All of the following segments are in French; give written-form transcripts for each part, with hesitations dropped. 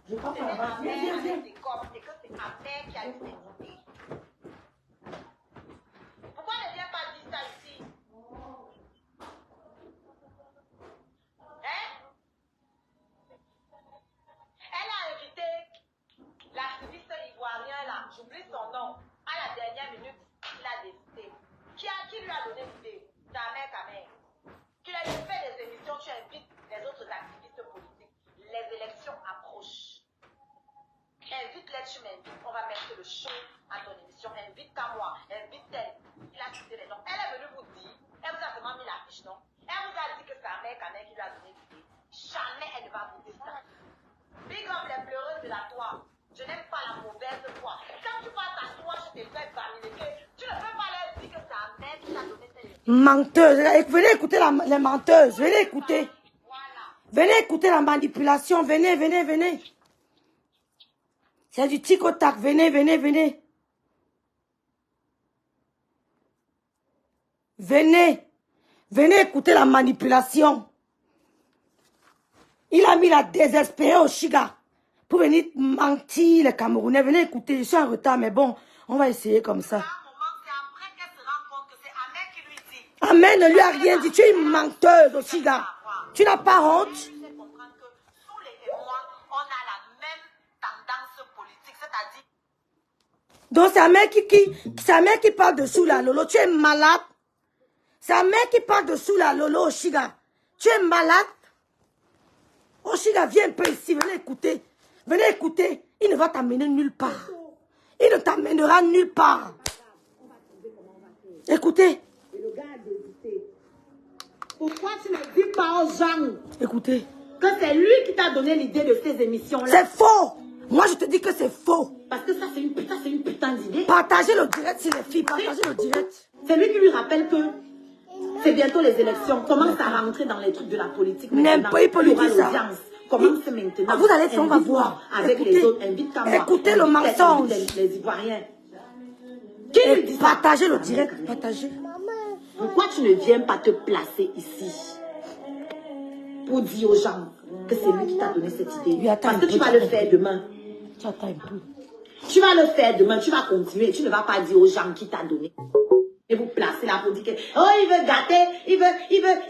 Je crois C'était que ma mère viens. avec des corps et que c'est ma mère qui a eu des idées. Pourquoi ne viens pas dire ça ici? Hein? Elle a invité l'activiste ivoirien là, j'oublie son nom, à la dernière minute, il a décidé. Qui lui a donné l'idée? Ta mère, Qu'il a fait des émissions, tu invites les autres activistes politiques. Les élections approchent. Invite-les, tu m'invites, on va mettre le show à ton émission. Invite à moi, invite elle. Il a cité les noms. Elle est venue vous dire, elle vous a vraiment mis l'affiche, non? Elle vous a dit que c'est sa mère, qui lui a donné l'idée. Jamais elle ne va vous dire ça. Big up les pleureuses de la toi. Je n'aime pas la mauvaise foi. Quand tu vas t'asseoir, je te fais valider. Tu ne peux pas leur dire que c'est ta mère qui t'a donné cette idée. Menteuse. Venez écouter les menteuses. Venez écouter. Voilà. Venez écouter la manipulation. Venez. C'est du tic-au-tac. Venez. Venez écouter la manipulation. Il a mis la désespérée au Chiga pour venir mentir les Camerounais. Venez écouter, je suis en retard, mais bon, on va essayer comme ça. À un moment, c'est après qu'elle se rend compte que c'est Ahmed qui lui dit. Ahmed ne lui a rien dit. Tu es une menteuse au Chiga. Tu n'as pas honte. Je sais comprendre que Soulé et moi, on a la même tendance politique, c'est-à-dire. Donc c'est Ahmed qui parle de Soula Lolo. Tu es malade. C'est Ahmed qui parle de Soula Lolo au Chiga. Tu es malade. Oshiga, viens un peu ici, venez écouter. Venez écouter. Il ne va t'amener nulle part. Il ne t'amènera nulle part. Écoutez. Pourquoi tu ne dis pas aux gens Écoutez. que c'est lui qui t'a donné l'idée de ces émissions-là? C'est faux. Moi, je te dis que c'est faux. Parce que ça, c'est une putain d'idée. Partagez le direct, si les filles. Partagez le direct. C'est lui qui lui rappelle que c'est bientôt les élections. Commence à rentrer dans les trucs de la politique. N'importe qui peut lui dire ça. Commence maintenant. Vous allez, on va voir. Avec Écoutez, les autres, invite à moi. écoutez le mensonge. Les Ivoiriens. Qui lui dit ça? Partagez le direct. Partagez. Pourquoi tu ne viens pas te placer ici pour dire aux gens que c'est lui qui t'a donné cette idée? Oui, attends, parce que tu vas le faire demain. Tu attends un peu. Tu vas le faire demain, tu vas continuer. Tu ne vas pas dire aux gens qui t'a donné. Et vous placez là pour dire que oh, il veut gâter,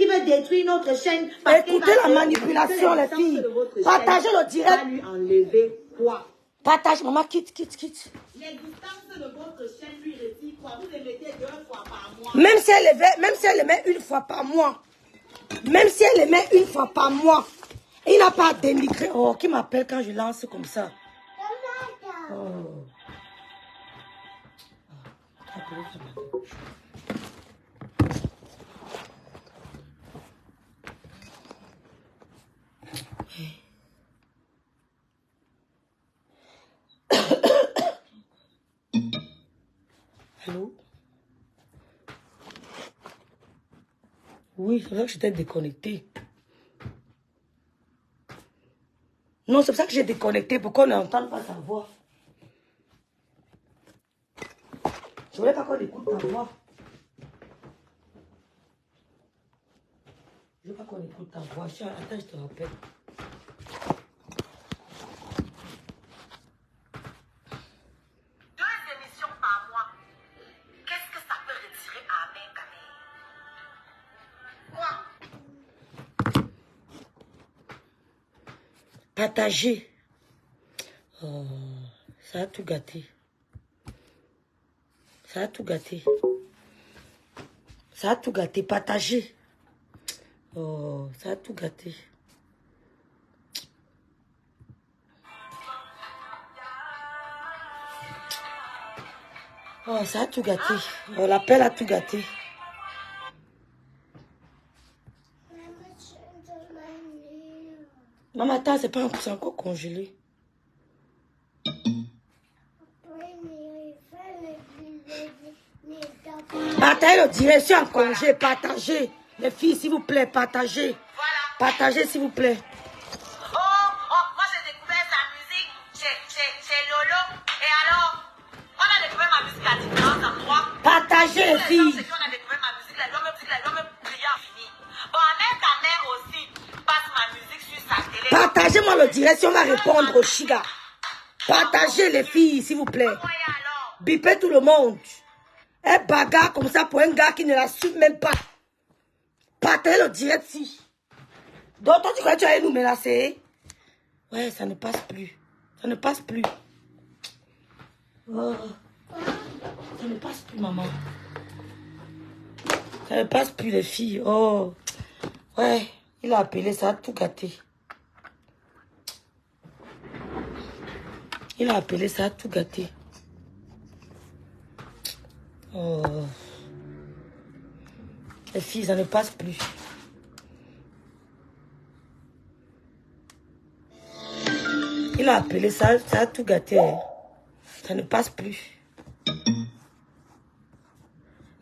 il veut détruire notre chaîne. Écoutez la manipulation, les filles. Partagez le direct. Va lui enlever quoi? Partage, maman, quitte. L'existence de votre chaîne lui retire quoi? Vous le mettez 2 fois par mois. Même si elle le met une fois par mois. Même si elle le met une fois par mois. Il n'a pas dénigré. Oh, qui m'appelle quand je lance comme ça? Oh. Allô? Oui, c'est vrai que j'étais déconnectée. Non, c'est pour ça que j'ai déconnecté, pour qu'on n'entende pas ta voix. Je voulais pas qu'on écoute ta voix. Je veux pas qu'on écoute ta voix. Attends, je te rappelle. Partager. Oh, ça a tout gâté. Ça a tout gâté. Ça a tout gâté. Partager. Oh, ça a tout gâté. Oh, ça a tout gâté. Oh, l'appel a tout gâté. Maman, attends, c'est pas c'est encore congelé. Partagez le direct, je suis en congé, partagez. Les filles, s'il vous plaît, partagez. Voilà. Partagez, s'il vous plaît. Oh, moi j'ai découvert sa musique chez Lolo. Et alors, on a découvert ma musique à différents endroits. Partagez, les filles. C'est qu'on a découvert ma musique, l'homme brillant fini. Bon, avec ta mère aussi, passe ma musique sur sa télé. Partagez-moi le direct. direct si on va répondre au Chiga. Partagez les filles, s'il vous plaît. Bipez tout le monde. Un bagarre comme ça pour un gars qui ne l'assume même pas. Partagez le direct si. Donc toi tu crois que tu allais nous menacer? Ouais, ça ne passe plus. Ça ne passe plus. Oh. Ça ne passe plus, maman. Ça ne passe plus, les filles. Oh. Ouais, il a appelé, ça a tout gâté. Il a appelé, ça a tout gâté. Oh. Les filles, ça ne passe plus. Il a appelé, ça a tout gâté. Hein. Ça ne passe plus.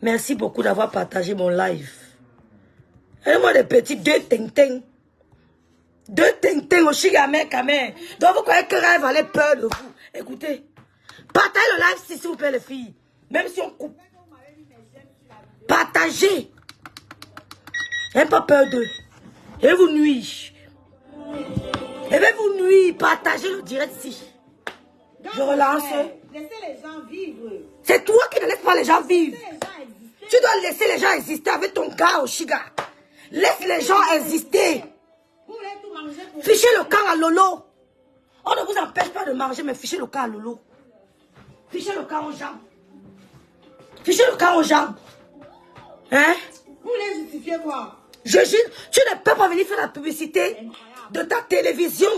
Merci beaucoup d'avoir partagé mon live. Donnez-moi des petits 2 ting-ting. 2 ting-ting au Chigamé, Kamé. Donc vous croyez que Rêve allait peur de vous. Écoutez. Partagez le live s'il vous plaît, les filles. Même si on coupe. Partagez. N'ayez pas peur d'eux. Et vous nuire. Et bien vous nuire. Partagez le direct ici. Je relance. Laissez les gens vivre. C'est toi qui ne laisses pas les gens vivre. Tu dois laisser les gens exister avec ton gars au Chiga. Laisse les gens exister. Fichez le camp à Lolo. On ne vous empêche pas de manger, mais fichez le camp à Lolo. Fichez le camp aux gens. Fichez le camp aux gens. Hein? Vous voulez justifier quoi? Tu ne peux pas venir faire la publicité de ta télévision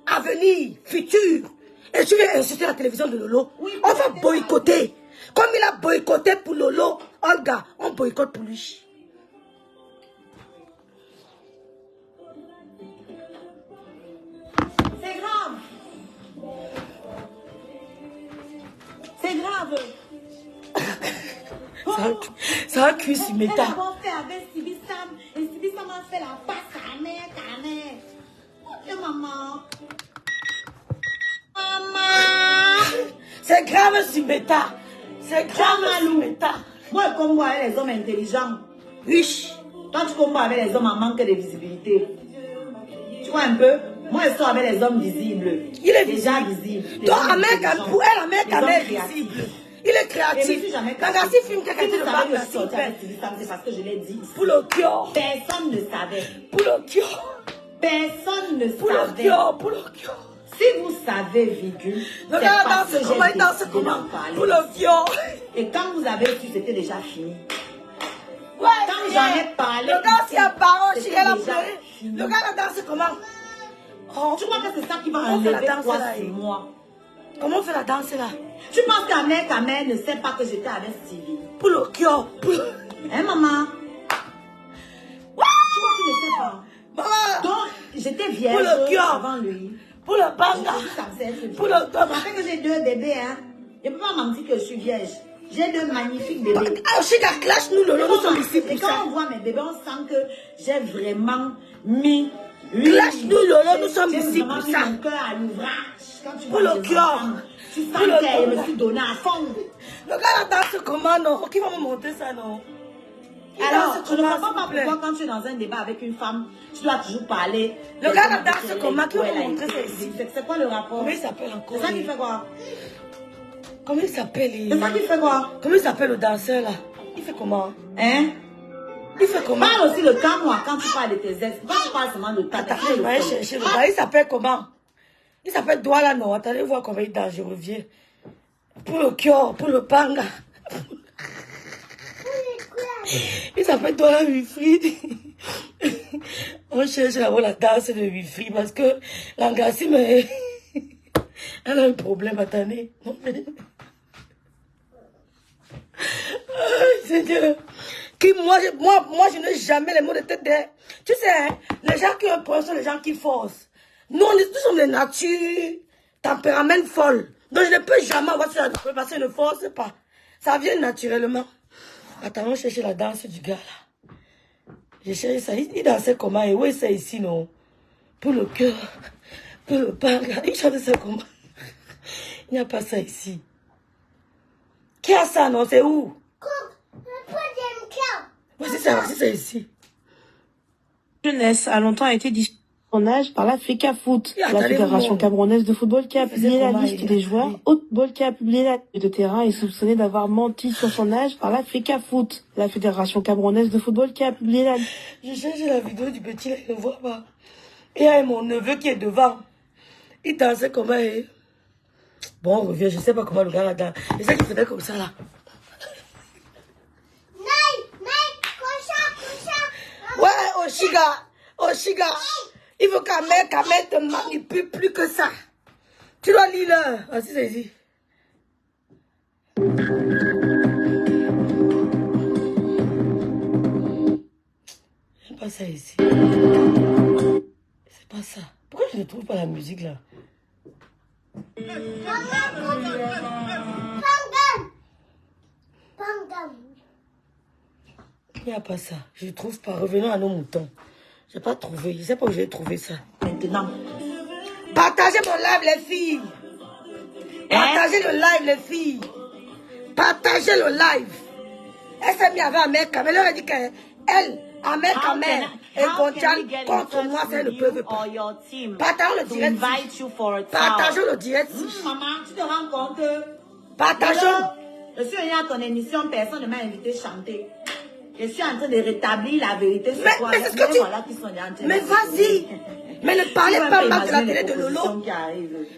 à venir, future. Et tu viens insulter la télévision de Lolo. Oui, on va boycotter. Comme il a boycotté pour Lolo, Olga, on boycotte pour lui. C'est grave. C'est grave. Ça a cuit si méta. Elle a fait avec Sibissam. Et Sibissam a fait la passe à mère. Ok, maman. Maman. C'est grave si méta. C'est grave si méta. Moi, je combat avec les hommes intelligents. Oui. Toi, tu combats avec les hommes en manque de visibilité. Tu vois un peu? Moi, je sors avec les hommes visibles. Il est déjà visible. Donc, pour elle, Ahmed est visible. Il est créatif. Regarde, si film quelqu'un de savait que je sortais avec Sibissam, c'est parce que je l'ai dit. Pour le cœur. Personne ne savait. Pour le cœur. Personne ne pour savait. Le cœur, pour le cœur. Si vous savez, virgule, c'est parce que j'ai décidé d'en parler. Pour le cœur. Et quand vous avez su, c'était déjà fini. Ouais, quand j'en ai parlé, le gars s'y a parlé, il a pleuré. Le gars a dansé comment? Oh, tu crois que c'est ça qui va enlever quoi sur moi? Comment on fait la danse là? Tu penses qu'à mère ne sait pas que j'étais avec Stevie? Pour le cœur. Hein, maman? Ouais. Tu vois qu'il ne sait pas? Maman. Donc, j'étais vierge pour le cœur. avant lui. Pour le banga. Pour le cœur. Ça fait que j'ai 2 bébés, hein. Je ne peux pas mentir que je suis vierge. J'ai 2 magnifiques bébés. Ah, Chiga, clash nous, Lolo, nous sommes ici pour ça. Et quand on voit mes bébés, on sent que j'ai vraiment mis... Clash nous, Lolo, nous sommes ici pour ça. Mon cœur à l'ouvrage. Quand tu pour le cœur. Tu sens qu'elle me suis donné à fond. Le gars danse comment, non? Qui va me montrer ça, non? Alors, je ne comprends pas pourquoi quand tu es dans un débat avec une femme, tu dois toujours parler. Le gars danse comment? Qui va me montrer ça ici? C'est quoi le rapport? Comment il s'appelle encore? C'est ça qui fait quoi? Comment il s'appelle? C'est ça qui fait quoi? Comment il s'appelle le danseur là? Il fait comment? Hein? Il fait comment? Parle aussi le cas, moi, quand tu parles de tes ex. Quand tu parles seulement de ta attends, je vais chercher le gars. Il s'appelle comment? Il s'appelle Douala, non? Attendez voir comment il danse, je reviens. Pour le cœur, pour le panga. Il s'appelle Douala Wilfried. On cherche là-bas la danse de Wilfried parce que l'angassime, elle a un problème, attendez. Seigneur. Moi, je n'ai jamais les mots de tête derrière. Tu sais, hein, les gens qui ont un problème sont les gens qui forcent. Nous, nous sommes des natures, tempérament folle. Donc, je ne peux jamais avoir ça parce que je ne force pas. Ça vient naturellement. Attends, on cherche la danse du gars, là. Je cherche ça. Il dansait comment? Et où est ça ici, non? Pour le cœur, pour le pain. Il chantait ça comment? Il n'y a pas ça ici. Qui a ça, non? C'est où? Voici ça ici. Jeunesse a longtemps été son âge par la FECAFOOT, la Fédération camerounaise de football, qui a publié la liste des joueurs. Football qui a publié la liste de terrain est soupçonné d'avoir menti sur son âge par la FECAFOOT, la Fédération camerounaise de football, qui a publié la liste. Je cherche la vidéo du petit là, il ne voit pas. Et il y a mon neveu qui est devant. Il dansait comment il... Bon, on revient, je ne sais pas comment le gars là danse. Il sait qu'il faisait comme ça là. Ouais, Oshiga. Il veut qu'Amel te manipule plus que ça. Tu dois lire là. Vas-y, c'est ici. C'est pas ça ici. C'est pas ça. Pourquoi je ne trouve pas la musique là? Il n'y a pas ça. Je ne trouve pas. Revenons à nos moutons. Je n'ai pas trouvé. Je ne sais pas où j'ai trouvé ça. Maintenant. Partagez mon live, les filles. Partagez le live, les filles. Partagez le live. Elle s'est mise avec Ahmed Kamel. Elle leur a dit qu'elle, Ahmed Kamel et Gontial contre moi, ça ne peuvent pas. Partageons le direct. Partageons le direct. Maman, tu te rends compte? Partageons. Je suis venue à ton émission, personne ne m'a invité à chanter. Je suis en train de rétablir la vérité sur toi. Mais c'est ce que tu... Mais vas-y. Mais ne parlez pas mal de la télé de Lolo.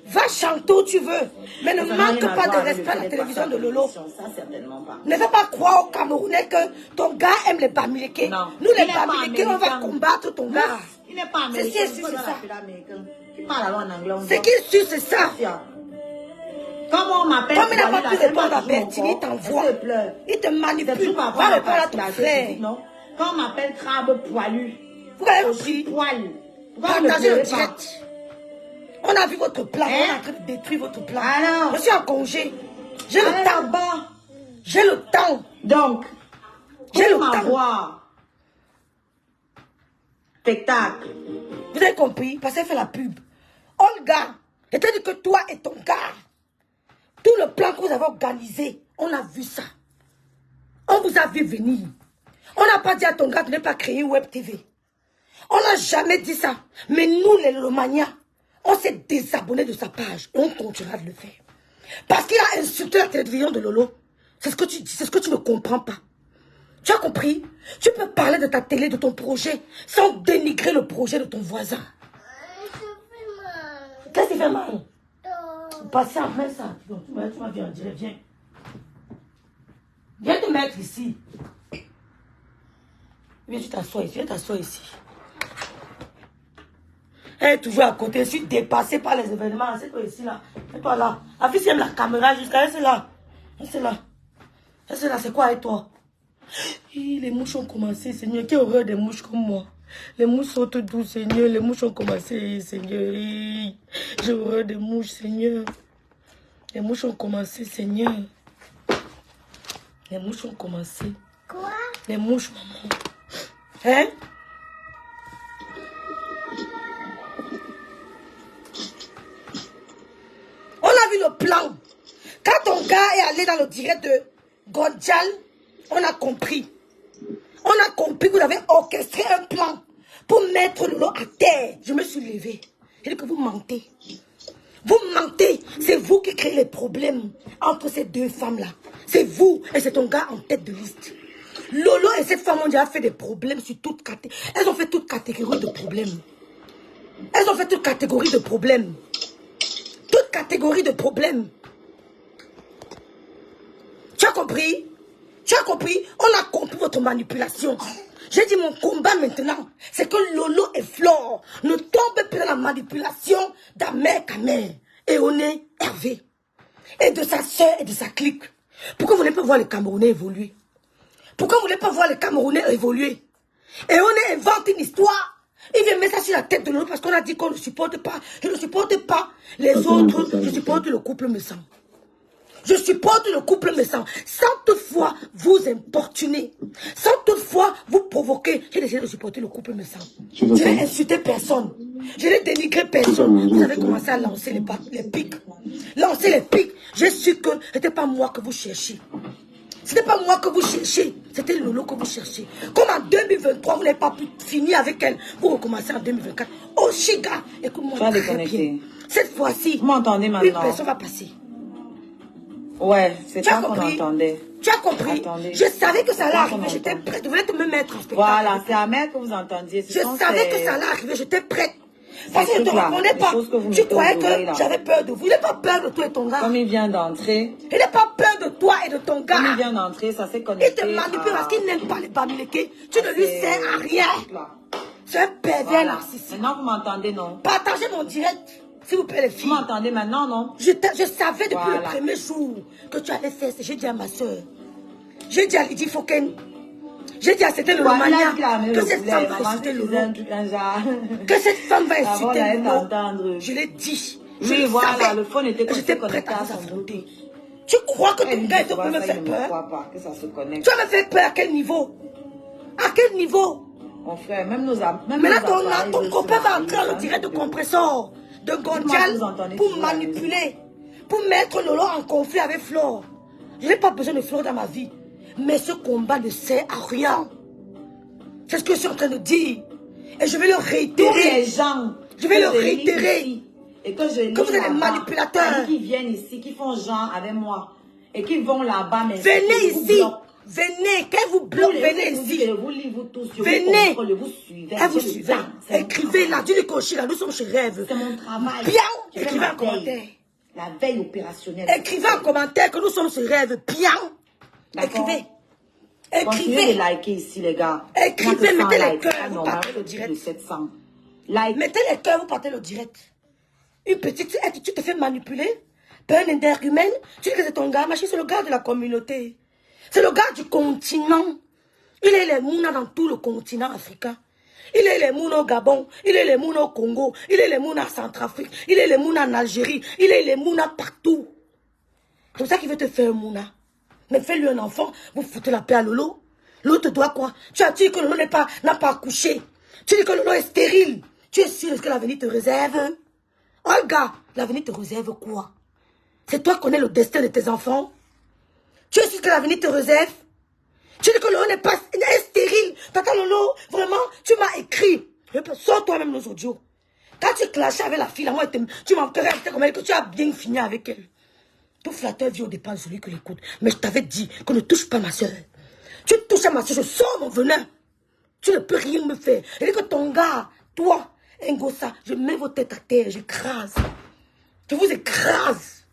Va chanter où tu veux. Mais ne manque pas de respect à la télévision de Lolo. Ça, certainement pas. Ne fais pas croire aux Camerounais que ton gars aime les Bamileke. Nous, les Bamileke, on va combattre ton gars. Il n'est pas américain. C'est sûr, c'est ça. Il parle en anglais. C'est qui est sûr, c'est ça. Comment on m'appelle? Comme il n'a pas pu répondre à Bertini, il t'envoie. Il te manipule. Va répondre à ton frère. Quand on m'appelle crabe poilu. Vous avez compris? Partagez le direct. On a vu votre plan. On est en train de détruire votre plan. Je suis en congé. J'ai le temps. J'ai le temps. Donc, j'ai le temps. Spectacle. Vous avez compris? Parce qu'elle fait la pub. Olga, c'est-à-dire que toi et ton gars, tout le plan que vous avez organisé, on a vu ça. On vous a vu venir. On n'a pas dit à ton gars de ne pas créer Web TV. On n'a jamais dit ça. Mais nous, les Lomania, on s'est désabonné de sa page. Et on continuera de le faire. Parce qu'il a insulté la télévision de Lolo. C'est ce que tu dis, c'est ce que tu ne comprends pas. Tu as compris? Tu peux parler de ta télé, de ton projet, sans dénigrer le projet de ton voisin. Qu'est-ce qui fait mal? Patience, mets ça. Tu m'as vu en direct, viens. Viens te mettre ici. Viens, tu t'assois ici. Viens t'asseoir ici. Elle est toujours à côté. Je suis dépassée par les événements. C'est toi ici, là. Mets-toi là. La fille, aime la caméra jusqu'à elle, c'est là. C'est là. C'est là, c'est quoi avec toi? Les mouches ont commencé, Seigneur. Quelle horreur des mouches comme moi. Les mouches sautent doux, Seigneur. Les mouches ont commencé, Seigneur. J'ai horreur des mouches, Seigneur. Les mouches ont commencé, Seigneur. Les mouches ont commencé. Quoi? Les mouches, maman. Hein? On a vu le plan. Quand ton gars est allé dans le direct de Gontial, on a compris. On a compris que vous avez orchestré un plan pour mettre Lolo à terre. Je me suis levée. J'ai dit que vous mentez. Vous mentez. C'est vous qui créez les problèmes entre ces deux femmes-là. C'est vous et c'est ton gars en tête de liste. Lolo et cette femme ont déjà fait des problèmes sur toute catégorie. Elles ont fait toute catégorie de problèmes. Elles ont fait toute catégorie de problèmes. Toute catégorie de problèmes. Tu as compris? Tu as compris? On a compris votre manipulation. J'ai dit mon combat maintenant, c'est que Lolo et Flore ne tombent plus dans la manipulation d'Ahmed Kamel et Oné Hervé. Et de sa soeur et de sa clique. Pourquoi vous ne pouvez pas voir les Camerounais évoluer? Pourquoi vous ne voulez pas voir les Camerounais évoluer? Et on invente une histoire. Il vient mettre ça sur la tête de l'autre parce qu'on a dit qu'on ne supporte pas. Je ne supporte pas les autres. Je supporte le couple méchant. Je supporte le couple méchant. Sans toutefois vous importuner. Sans toutefois vous provoquer. J'ai décidé de supporter le couple méchant. Je n'ai insulté personne. Je n'ai dénigré personne. Vous avez commencé à lancer les pics. Lancer les pics. J'ai su que ce n'était pas moi que vous cherchiez. Ce n'est pas moi que vous cherchez. C'était Lolo que vous cherchez. Comme en 2023, vous n'avez pas pu finir avec elle. Vous recommencez en 2024. Oh, Chiga, écoute-moi très bien. Cette fois-ci, vous m'entendez maintenant? Une personne va passer. Ouais, c'est ça qu'on entendait. Tu as compris? Attendez. Je savais que ça allait arriver. J'étais prête. Je voulais te me mettre en spectacle. Voilà, c'est Ahmed que vous entendiez. Je savais que ça allait arriver. J'étais prête. Parce que je ne te reconnais pas. Tu croyais que j'avais peur de vous. Il n'a pas peur de toi et ton gars. Comme il vient d'entrer. Il n'a pas peur de toi et de ton gars. Comme il vient d'entrer, ça s'est connecté. Il te manipule parce qu'il n'aime pas les bamilekés. Tu ne lui sers à rien. C'est un pervers narcissique. Maintenant, vous m'entendez, non? Partagez mon direct, s'il vous plaît, les filles. Vous m'entendez maintenant, non? Je savais depuis le premier jour que tu allais faire ça. J'ai dit à ma soeur. J'ai dit à Lydie Foken. J'ai dit à c'était le Romania que cette femme va insulter Lolo. Que cette femme va insulter Lolo. Je l'ai dit. Oui, voilà, le phone était j'étais prête à vous affronter. Tu crois que ton gars peut me faire peur? Tu vas me faire peur à quel niveau? À quel niveau? Mon frère, même nos amis. Maintenant, ton copain va entrer dans le direct de compresseur de Gondial pour manipuler, pour mettre Lolo en conflit avec Flore. Je n'ai pas besoin de Flore dans ma vie. Mais ce combat ne sert à rien. C'est ce que je suis en train de dire. Et je vais le réitérer. Tous les gens. Je vais le réitérer. Et que vous êtes des manipulateurs. Qui viennent ici, qui font genre avec moi. Et qui vont là-bas. Venez ici. Venez. Quand vous bloquez, venez ici. Vous tous. Venez. Vous suivez. Vous suivez. Écrivez là. Dis-le cocher là. Nous sommes chez Rêve. C'est mon travail. Bien. Écrivez en commentaire. La veille opérationnelle. Écrivez en commentaire que nous sommes chez Rêve. Bien. Écrivez. Continuez de liker ici, les gars. Écrivez, mettez les cœurs, vous partez le direct. Mettez les cœurs, vous partez le direct. Une petite, tu te fais manipuler par un énergumène. Tu dis que c'est ton gars, machin, c'est le gars de la communauté. C'est le gars du continent. Il est les Mouna dans tout le continent africain. Il est les Mouna au Gabon, il est les Mouna au Congo, il est les Mouna en Centrafrique, il est les Mouna en Algérie, il est les Mouna partout. C'est pour ça qu'il veut te faire un Mouna. Mais fais-lui un enfant, vous foutez la paix à Lolo. Lolo te doit quoi? Tu as dit que Lolo n'a pas accouché. Tu dis que Lolo est stérile. Tu es sûr que l'avenir te réserve? Olga, l'avenir te réserve quoi? C'est toi qui connais le destin de tes enfants? Tu es sûr que l'avenir te réserve? Tu dis que Lolo n'est pas stérile. Tata Lolo, vraiment, tu m'as écrit. Sors toi-même nos audios. Quand tu clashais avec la fille, là, moi, tu m'as comme elle, que tu as bien fini avec elle. Tout flatteur vit au dépend de celui qui l'écoute. Mais je t'avais dit que ne touche pas ma soeur. Tu touches à ma soeur, je sors mon venin. Tu ne peux rien me faire. Et que ton gars, toi, Ngosa, je mets vos têtes à terre, j'écrase. Je vous écrase.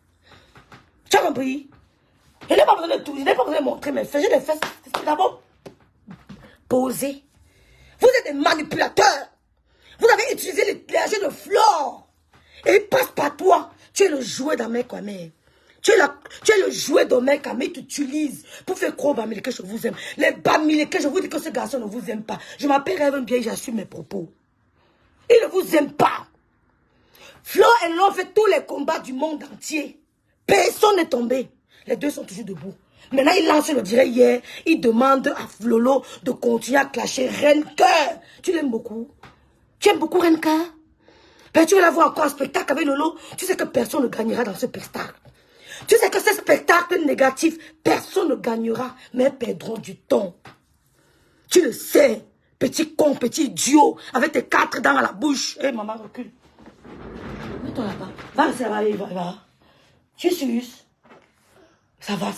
Tu as compris? Je n'ai pas besoin de tout, je n'ai pas besoin de montrer mes fesses. J'ai des fesses, c'est d'abord poser. Vous êtes des manipulateurs. Vous avez utilisé l'énergie de Flore. Et il passe par toi. Tu es le jouet d'Ahmed Kwame. Tu es le jouet d'Ahmed Kwame que tu utilises pour faire croire aux Bamileke que je vous aime. Les Bamileke, je vous dis que ce garçon ne vous aime pas. Je m'appelle Rêve bien, j'assume mes propos. Il ne vous aime pas. Flore et Lolo ont fait tous les combats du monde entier. Personne n'est tombé. Les deux sont toujours debout. Maintenant, il lance le direct hier. Il demande à Lolo de continuer à clasher Renker. Tu l'aimes beaucoup? Tu aimes beaucoup Renker? Ben, tu veux la voir encore en spectacle avec Lolo? Tu sais que personne ne gagnera dans ce spectacle. Tu sais que ce spectacle négatif, personne ne gagnera, mais perdront du temps. Tu le sais, petit con, petit idiot, avec tes 4 dents à la bouche. Hé, maman, recule. Mets-toi là-bas. Va, ça va aller, va. Tu es sûr? Ça va.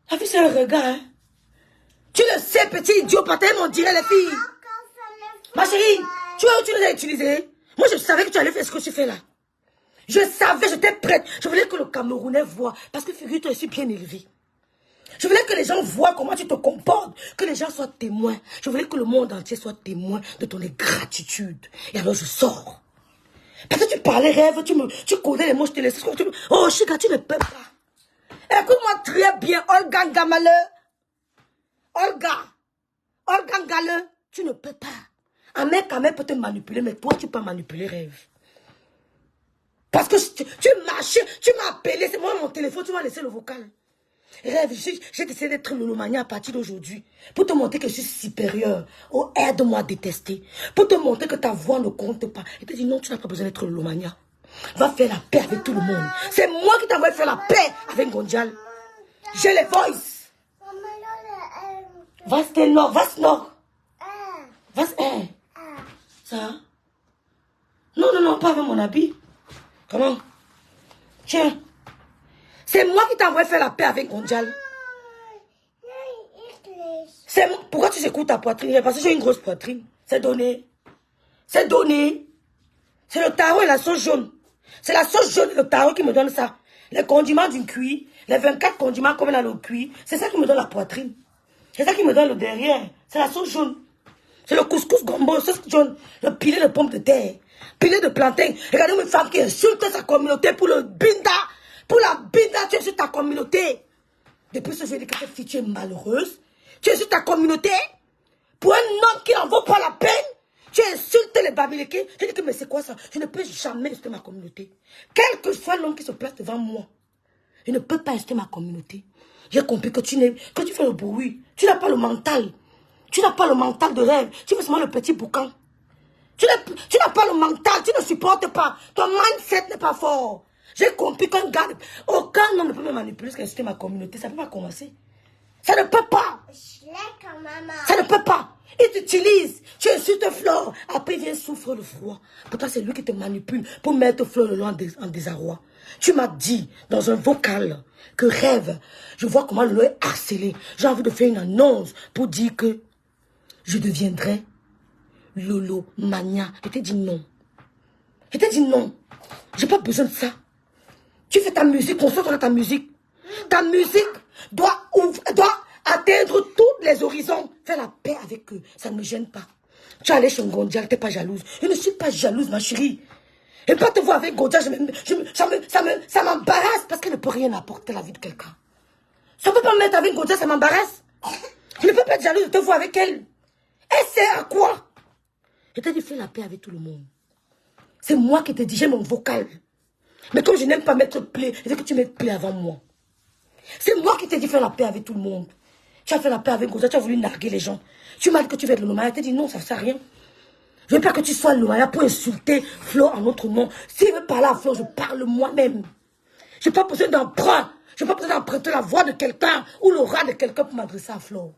La vie, c'est un regard, hein. Tu le sais, petit idiot, partagez mon direct, les filles. Ma chérie, tu vois où tu les as utilisés? Moi, je savais que tu allais faire ce que tu fais là. Je savais, j'étais prête. Je voulais que le Camerounais voit. Parce que figure-toi, je suis bien élevée. Je voulais que les gens voient comment tu te comportes. Que les gens soient témoins. Je voulais que le monde entier soit témoin de ton ingratitude. Et alors, je sors. Parce que tu parlais Rêve, tu connais les mots, je te laisse. Oh, Chiga, tu ne peux pas. Écoute-moi très bien, Olga Ngamale. Olga Ngale, tu ne peux pas. Un mec peut te manipuler, mais toi, tu peux manipuler Rêve. Parce que tu marchais, tu m'as appelé, c'est moi mon téléphone, tu m'as laissé le vocal. Rêve, j'ai décidé d'être Lolomania à partir d'aujourd'hui. Pour te montrer que je suis supérieure. Oh, aide-moi à détester. Pour te montrer que ta voix ne compte pas. Et te dire non, tu n'as pas besoin d'être Lolomania. Va faire la paix avec tout le monde. C'est moi qui t'envoie faire la paix avec Gondial. J'ai les voice. Vas nord, vas nord. Vas, ça. Non, non, non, pas avec mon habit. Comment? Tiens. C'est moi qui t'ai envoyé faire la paix avec Gonjal. Pourquoi tu écoutes ta poitrine? Parce que j'ai une grosse poitrine. C'est donné. C'est donné. C'est le tarot et la sauce jaune. C'est la sauce jaune et le tarot qui me donne ça. Les condiments d'une cuit, les 24 condiments comme dans le cuit, c'est ça qui me donne la poitrine. C'est ça qui me donne le derrière. C'est la sauce jaune. C'est le couscous gombo, sauce jaune. Le pilet de pommes de terre. Pilet de plantain. Regardez une femme qui insulte sa communauté pour le binda. Pour la binda, tu insultes ta communauté. Depuis ce jour, je dis que cette fille, tu es malheureuse. Tu insultes ta communauté. Pour un homme qui n'en vaut pas la peine. Tu insultes les Bamileke. Je dis que mais c'est quoi ça? Je ne peux jamais insulter ma communauté. Quel que soit l'homme qui se place devant moi. Je ne peux pas insulter ma communauté. J'ai compris que tu fais le bruit. Tu n'as pas le mental. Tu n'as pas le mental de rêve. Tu fais seulement le petit boucan. Tu n'as pas le mental. Tu ne supportes pas. Ton mindset n'est pas fort. J'ai compris qu'un gars, aucun homme ne peut me manipuler jusqu'à insulter ma communauté. Ça ne peut pas commencer. Ça ne peut pas. Ça ne peut pas. Il t'utilise. Tu insultes Flore. Après, il vient souffrir le froid. Pourtant, c'est lui qui te manipule pour mettre Flore le long en désarroi. Tu m'as dit dans un vocal que rêve. Je vois comment Lolo est harcelé. J'ai envie de faire une annonce pour dire que je deviendrai Lolo Mania. Je t'ai dit non. Je t'ai dit non. J'ai pas besoin de ça. Tu fais ta musique, concentre dans ta musique. Ta musique doit atteindre tous les horizons. Fais la paix avec eux. Ça ne me gêne pas. Tu es allé chez Gonjal, tu n'es pas jalouse. Je ne suis pas jalouse, ma chérie. Et pas te voir avec Gonjal, ça m'embarrasse parce qu'elle ne peut rien apporter à la vie de quelqu'un. Ça ne peut pas me mettre avec Gonjal, ça m'embarrasse. Je ne peux pas être jalouse de te voir avec elle. Elle sert à quoi? Je t'ai dit, fais la paix avec tout le monde. C'est moi qui te dis, j'ai mon vocal. Mais comme je n'aime pas mettre plaie, je veux que tu mettes plaie avant moi. C'est moi qui t'ai dit, fais la paix avec tout le monde. Tu as fait la paix avec Gonzalo, tu as voulu narguer les gens. Tu m'as dit que tu veux être le Lomaya. Je t'ai dit, non, ça ne sert à rien. Je veux pas que tu sois le Lomaya pour insulter Flo en notre nom. S'il veut parler à Flo, je parle moi-même. Je n'ai pas besoin d'emprunt. Je n'ai pas besoin d'emprunter la voix de quelqu'un ou l'aura de quelqu'un pour m'adresser à Flo.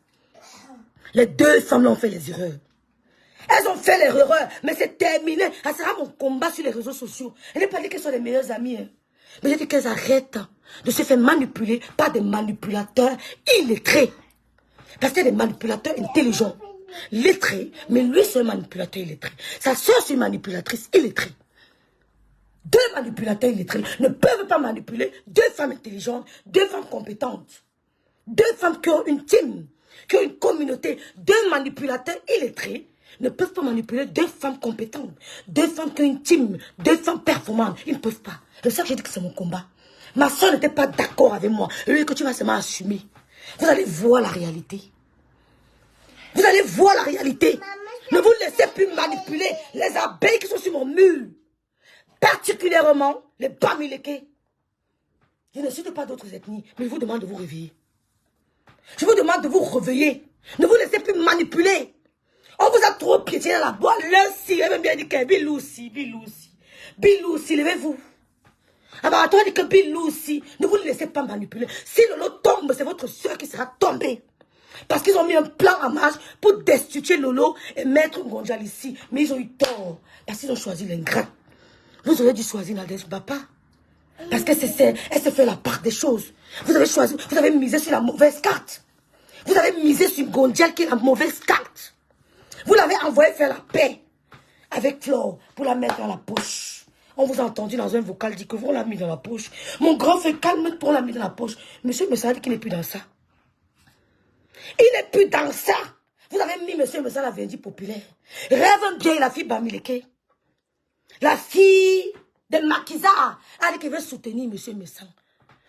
Les deux femmes ont fait les erreurs. Elles ont fait l'erreur, mais c'est terminé. Ça sera mon combat sur les réseaux sociaux. Je n'ai pas dit qu'elles sont les meilleures amies. Hein. Mais j'ai dit qu'elles arrêtent de se faire manipuler par des manipulateurs illettrés. Parce qu'il y a des manipulateurs intelligents, lettrés, mais lui c'est un manipulateur illettré. Sa soeur c'est une manipulatrice illettrée. Deux manipulateurs illettrés ne peuvent pas manipuler deux femmes intelligentes, deux femmes compétentes. Deux femmes qui ont une team, qui ont une communauté. Deux manipulateurs illettrés ne peuvent pas manipuler deux femmes compétentes, deux femmes qui ont une team, deux femmes performantes. Ils ne peuvent pas. C'est ça que j'ai dit que c'est mon combat. Ma soeur n'était pas d'accord avec moi. Elle dit que tu vas seulement assumer. Vous allez voir la réalité. Vous allez voir la réalité. Ne vous laissez plus manipuler les abeilles qui sont sur mon mur. Particulièrement les Bamileke. Je ne cite pas d'autres ethnies, mais je vous demande de vous réveiller. Je vous demande de vous réveiller. Ne vous laissez plus manipuler. On vous a trop piétiné dans la boîte. L'un si, elle même bien dit que Bilou si, levez-vous. Alors, toi, dit que Bilou si, ne vous laissez pas manipuler. Si Lolo tombe, c'est votre soeur qui sera tombée. Parce qu'ils ont mis un plan en marche pour destituer Lolo et mettre Gonjal ici. Mais ils ont eu tort. Parce qu'ils ont choisi l'ingrat. Vous auriez dû choisir Nadège Bapa. Parce qu'elle se fait la part des choses. Vous avez choisi, vous avez misé sur la mauvaise carte. Vous avez misé sur Gonjal qui est la mauvaise carte. Vous l'avez envoyé faire la paix avec Flore pour la mettre dans la poche. On vous a entendu dans un vocal dire que vous l'a mis dans la poche. Mon grand frère, calme-toi, on l'a mis dans la poche. Monsieur Messa dit qu'il n'est plus dans ça. Il n'est plus dans ça. Vous avez mis Monsieur Messa la vendue populaire. Rêve bien la fille Bamileke. La fille de Makiza a dit qu'elle veut soutenir Monsieur Messa.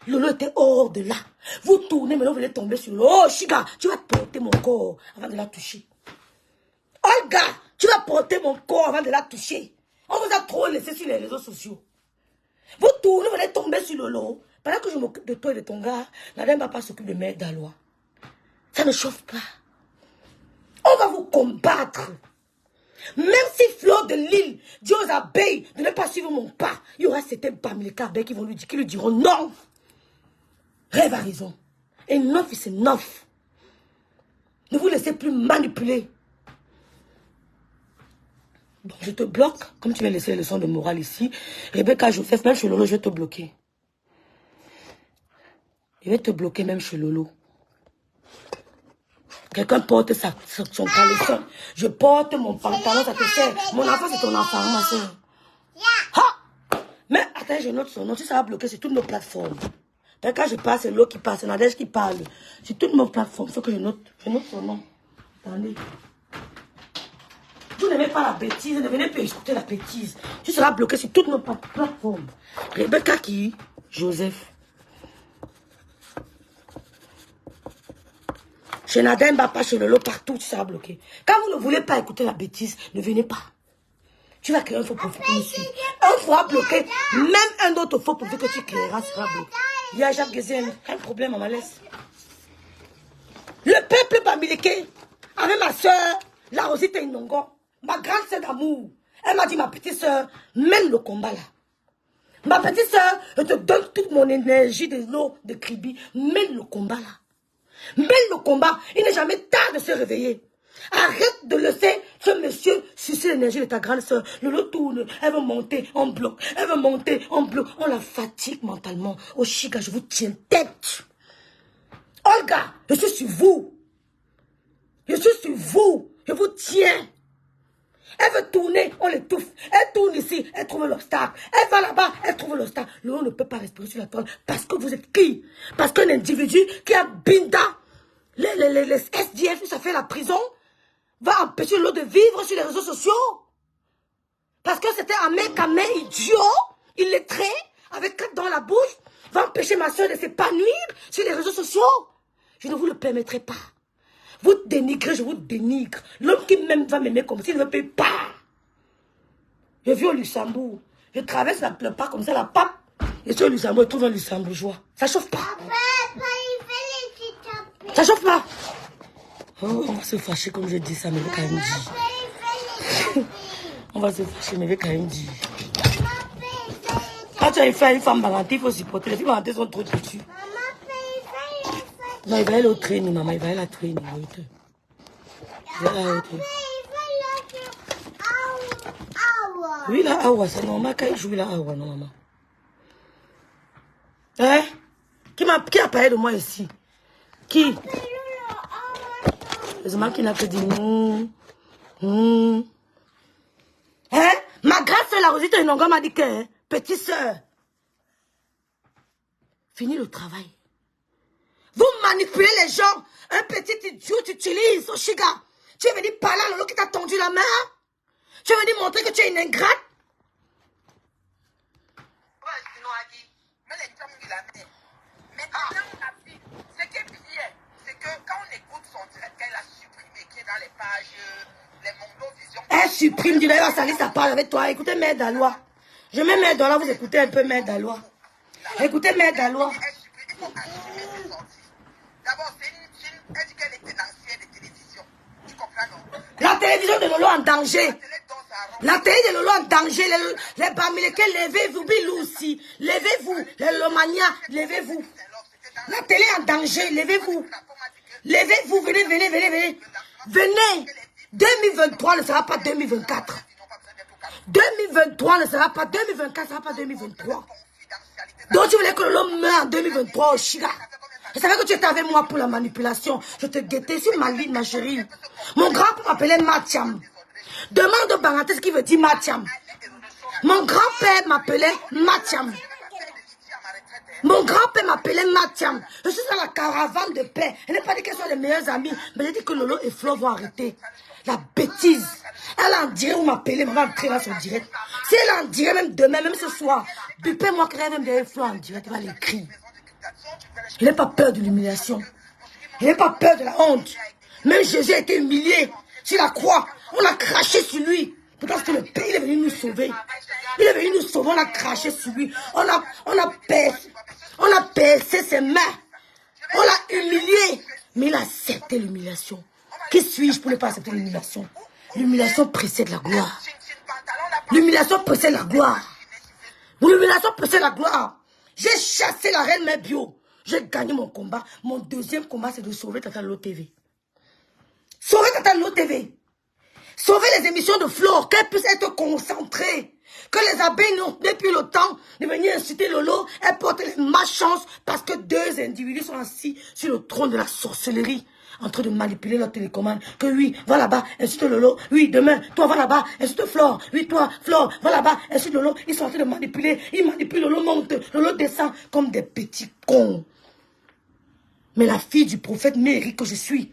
Lolo était hors de là. Vous tournez, maintenant vous allez tomber sur Lolo. Oh, Chiga, tu vas porter mon corps avant de la toucher. Olga, tu vas porter mon corps avant de la toucher. On vous a trop laissé sur les réseaux sociaux. Vous tournez, vous allez tomber sur Lolo. Pendant que je m'occupe de toi et de ton gars, Nadège Bapa s'occupe de Mère d'Alois. Ça ne chauffe pas. On va vous combattre. Même si Flore de Lille dit aux abeilles de ne pas suivre mon pas, il y aura certains Bamileke abeilles qui lui diront non. Rêve a raison. Enough is enough. Ne vous laissez plus manipuler. Donc je te bloque, comme tu m'as laissé les leçons de morale ici. Rebecca, Joseph, même chez Lolo, je vais te bloquer. Je vais te bloquer même chez Lolo. Quelqu'un porte son caleçon. Je porte mon pantalon, ça te sert. Mon enfant, c'est ton enfant, ma soeur. Ha! Mais attends, je note son nom. Si ça va bloquer sur toutes nos plateformes. Quand je parle, c'est l'eau qui passe, c'est Nadège qui parle. Sur toutes nos plateformes, il faut que je note son nom. Attendez. Vous n'aimez pas la bêtise, ne venez plus écouter la bêtise. Tu seras bloqué sur toutes nos plateformes. Rebecca qui? Joseph. Chez Nademba, pas chez Lolo, partout, tu seras bloqué. Quand vous ne voulez pas écouter la bêtise, ne venez pas. Tu vas créer un faux profil ici. Un fera bloqué. Même un autre faux profil que tu créeras sera bloqué. Il y a Jacques Gezen. Un problème, maman laisse. Le peuple bamileke, avec ma soeur, la Rosita Inongo, ma grande soeur d'amour. Elle m'a dit, ma petite soeur, mène le combat là. Ma petite soeur, je te donne toute mon énergie de l'eau de Kribi. Mène le combat là. Mène le combat. Il n'est jamais tard de se réveiller. Arrête de laisser ce monsieur sucer l'énergie de ta grande soeur. Lolo tourne, elle veut monter en bloc. Elle veut monter en bloc. On la fatigue mentalement. Oh Chiga, je vous tiens tête. Olga, je suis sur vous. Je suis sur vous. Je vous tiens. Elle veut tourner, on l'étouffe. Elle tourne ici, elle trouve l'obstacle. Elle va là-bas, elle trouve l'obstacle. L'eau ne peut pas respirer sur la toile. Parce que vous êtes qui? Parce qu'un individu qui a binda les SDF, ça fait la prison, va empêcher l'eau de vivre sur les réseaux sociaux. Parce que c'était un mec idiot, illettré, avec 4 dans la bouche, va empêcher ma soeur de s'épanouir sur les réseaux sociaux. Je ne vous le permettrai pas. Vous dénigrez, je vous dénigre. L'homme qui même va m'aimer comme s'il ne me paye pas. Je vis au Luxembourg. Je traverse le parc comme ça, la pape. Je suis au Luxembourg, je trouve un Luxembourgeois. Ça chauffe pas. Ça chauffe pas. Oh, on va se fâcher comme je dis ça, mais quand même dit. On va se fâcher, mais quand même dit. Quand tu as fait une femme balantée, il faut supporter. Les filles balantées sont trop têtues. Non, il va aller au training, maman. Il va aller à la training. Il va aller au training. Oui, la awa, c'est normal quand il joue la awa, non, maman. Hein? Qui a parlé de moi ici? Qui? Heureusement qu'il n'a que dit Hein? Ma grande soeur, la Rosita Inongo m'a dit que, hein, petite soeur, fini le travail. Vous manipulez les gens. Un petit idiot, tu utilises, Oshiga. Tu es venu parler à Lolo qui t'a tendu la main. Tu es venu montrer que tu es une ingrate. Ce qui est pire, c'est que quand on écoute son direct qu'elle a supprimé, qui est dans les pages, les Mondo Vision. Elle supprime, du d'ailleurs, Salis, ça parle avec toi. Écoutez Mère Dalois. Je mets Mère Dalois, vous écoutez un peu Mère Dalois. Écoutez Mère Dalois. Il faut assumer ses sorties. D'abord, elle dit qu'elle était ancienne de télévision. Tu comprends, non? La télévision de Lolo en danger. La télé de Lolo en danger. Les Bamileke, levez-vous. Bilou aussi. Levez-vous. Les Lomania, levez-vous. La télé en danger. Levez-vous. Levez-vous. Venez, venez, venez, venez. Venez. 2023 ne sera pas 2024. 2023 ne sera pas 2024, ne sera pas 2023. Donc tu voulais que Lolo meure en 2023 au Chiga. Je savais que tu étais avec moi pour la manipulation. Je te guettais sur ma ligne, ma chérie. Mon grand-père m'appelait Matiam. Demande au Bangaté ce qui veut dire Matiam. Mon grand-père m'appelait Matiam. Mon grand-père m'appelait Matiam. Je suis dans la caravane de paix. Elle n'a pas dit qu'elles sont les meilleures amies. Mais j'ai dit que Lolo et Flo vont arrêter. La bêtise. Elle en dirait où m'appeler. On va entrer dans son direct. Si elle en dirait même demain, même ce soir. Bipez-moi que même bien Flo en direct. Elle va l'écrire. Je n'ai pas peur de l'humiliation. Je n'ai pas peur de la honte. Même Jésus a été humilié sur la croix. On a craché sur lui. Parce que le pays il est venu nous sauver. Il est venu nous sauver. On a craché sur lui. On a percé ses mains. On l'a humilié. Mais il a accepté l'humiliation. Qui suis-je pour ne pas accepter l'humiliation? L'humiliation précède la gloire. L'humiliation précède la gloire. L'humiliation précède la gloire. J'ai chassé la reine Mère Bio. J'ai gagné mon combat. Mon deuxième combat, c'est de sauver Tata Lolo TV. Sauver Tata Lolo TV. Sauver les émissions de Flore, qu'elles puissent être concentrées. Que les abeilles n'aient plus le temps de venir inciter Lolo. Elles portent les malchances parce que deux individus sont assis sur le trône de la sorcellerie, en train de manipuler leur télécommande. Que oui, va là-bas, incite Lolo. Oui, demain, toi, va là-bas, incite Flore. Oui, toi, Flore, va là-bas, incite Lolo. Ils sont en train de manipuler. Ils manipulent, Lolo monte, Lolo descend comme des petits cons. Mais la fille du prophète Méric que je suis,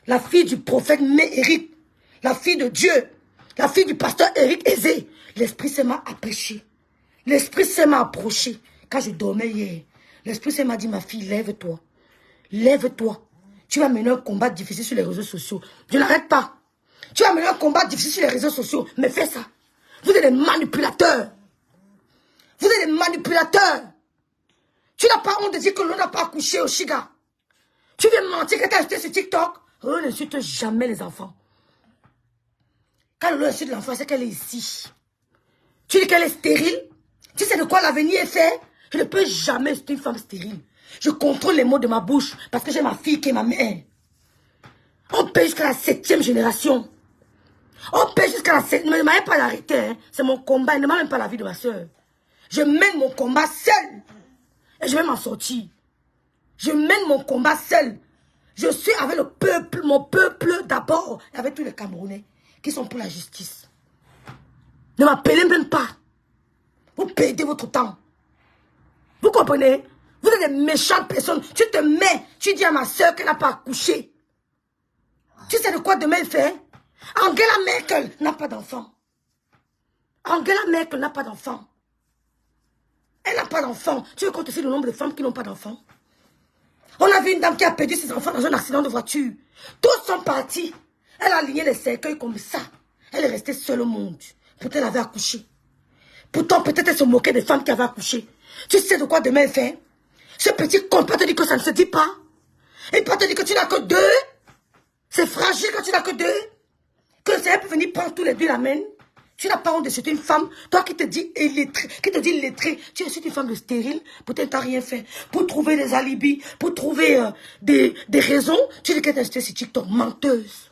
la fille du prophète Méric, la fille de Dieu, la fille du pasteur Éric Aizé, l'Esprit Saint m'a approché. L'Esprit Saint m'a approché. Quand je dormais hier, l'Esprit Saint m'a dit, ma fille, lève-toi. Lève-toi. Tu vas mener un combat difficile sur les réseaux sociaux. Je n'arrête pas. Tu vas mener un combat difficile sur les réseaux sociaux. Mais fais ça. Vous êtes des manipulateurs. Vous êtes des manipulateurs. Tu n'as pas honte de dire que l'on n'a pas accouché au Chiga. Tu viens mentir que tu as acheté sur TikTok. On n'insulte jamais les enfants. Quand l'on insulte l'enfant, c'est qu'elle est ici. Tu dis qu'elle est stérile. Tu sais de quoi l'avenir est fait. Je ne peux jamais être une femme stérile. Je contrôle les mots de ma bouche parce que j'ai ma fille qui est ma mère. On paye jusqu'à la 7e génération. On paye jusqu'à la 7e. Ne me demandez pas d'arrêter. Hein. C'est mon combat. Ne demandez même pas la vie de ma soeur. Je mène mon combat seul. Et je vais m'en sortir. Je mène mon combat seul. Je suis avec le peuple, mon peuple d'abord, et avec tous les Camerounais qui sont pour la justice. Ne m'appelez même pas. Vous perdez votre temps. Vous comprenez? Vous êtes des méchantes personnes. Tu te mets, tu dis à ma soeur qu'elle n'a pas accouché. Tu sais de quoi demain elle fait? Angela Merkel n'a pas d'enfant. Angela Merkel n'a pas d'enfant. Elle n'a pas d'enfant. Tu veux compter le nombre de femmes qui n'ont pas d'enfant? On a vu une dame qui a perdu ses enfants dans un accident de voiture. Tous sont partis. Elle a aligné les cercueils comme ça. Elle est restée seule au monde. Peut-être elle avait accouché. Pourtant, peut-être elle se moquait des femmes qui avaient accouché. Tu sais de quoi demain elle fait? Ce petit con peut te dire que ça ne se dit pas. Il peut te dire que tu n'as que deux. C'est fragile quand tu n'as que deux. Que le Seigneur peut venir prendre tous les deux la main. Tu n'as pas honte de c'est une femme, toi qui te dis illettré, tu es une femme de stérile, peut-être tu n'as rien fait. Pour trouver des alibis, pour trouver des raisons, tu dis qu'elle t'a acheté sur TikTok, menteuse.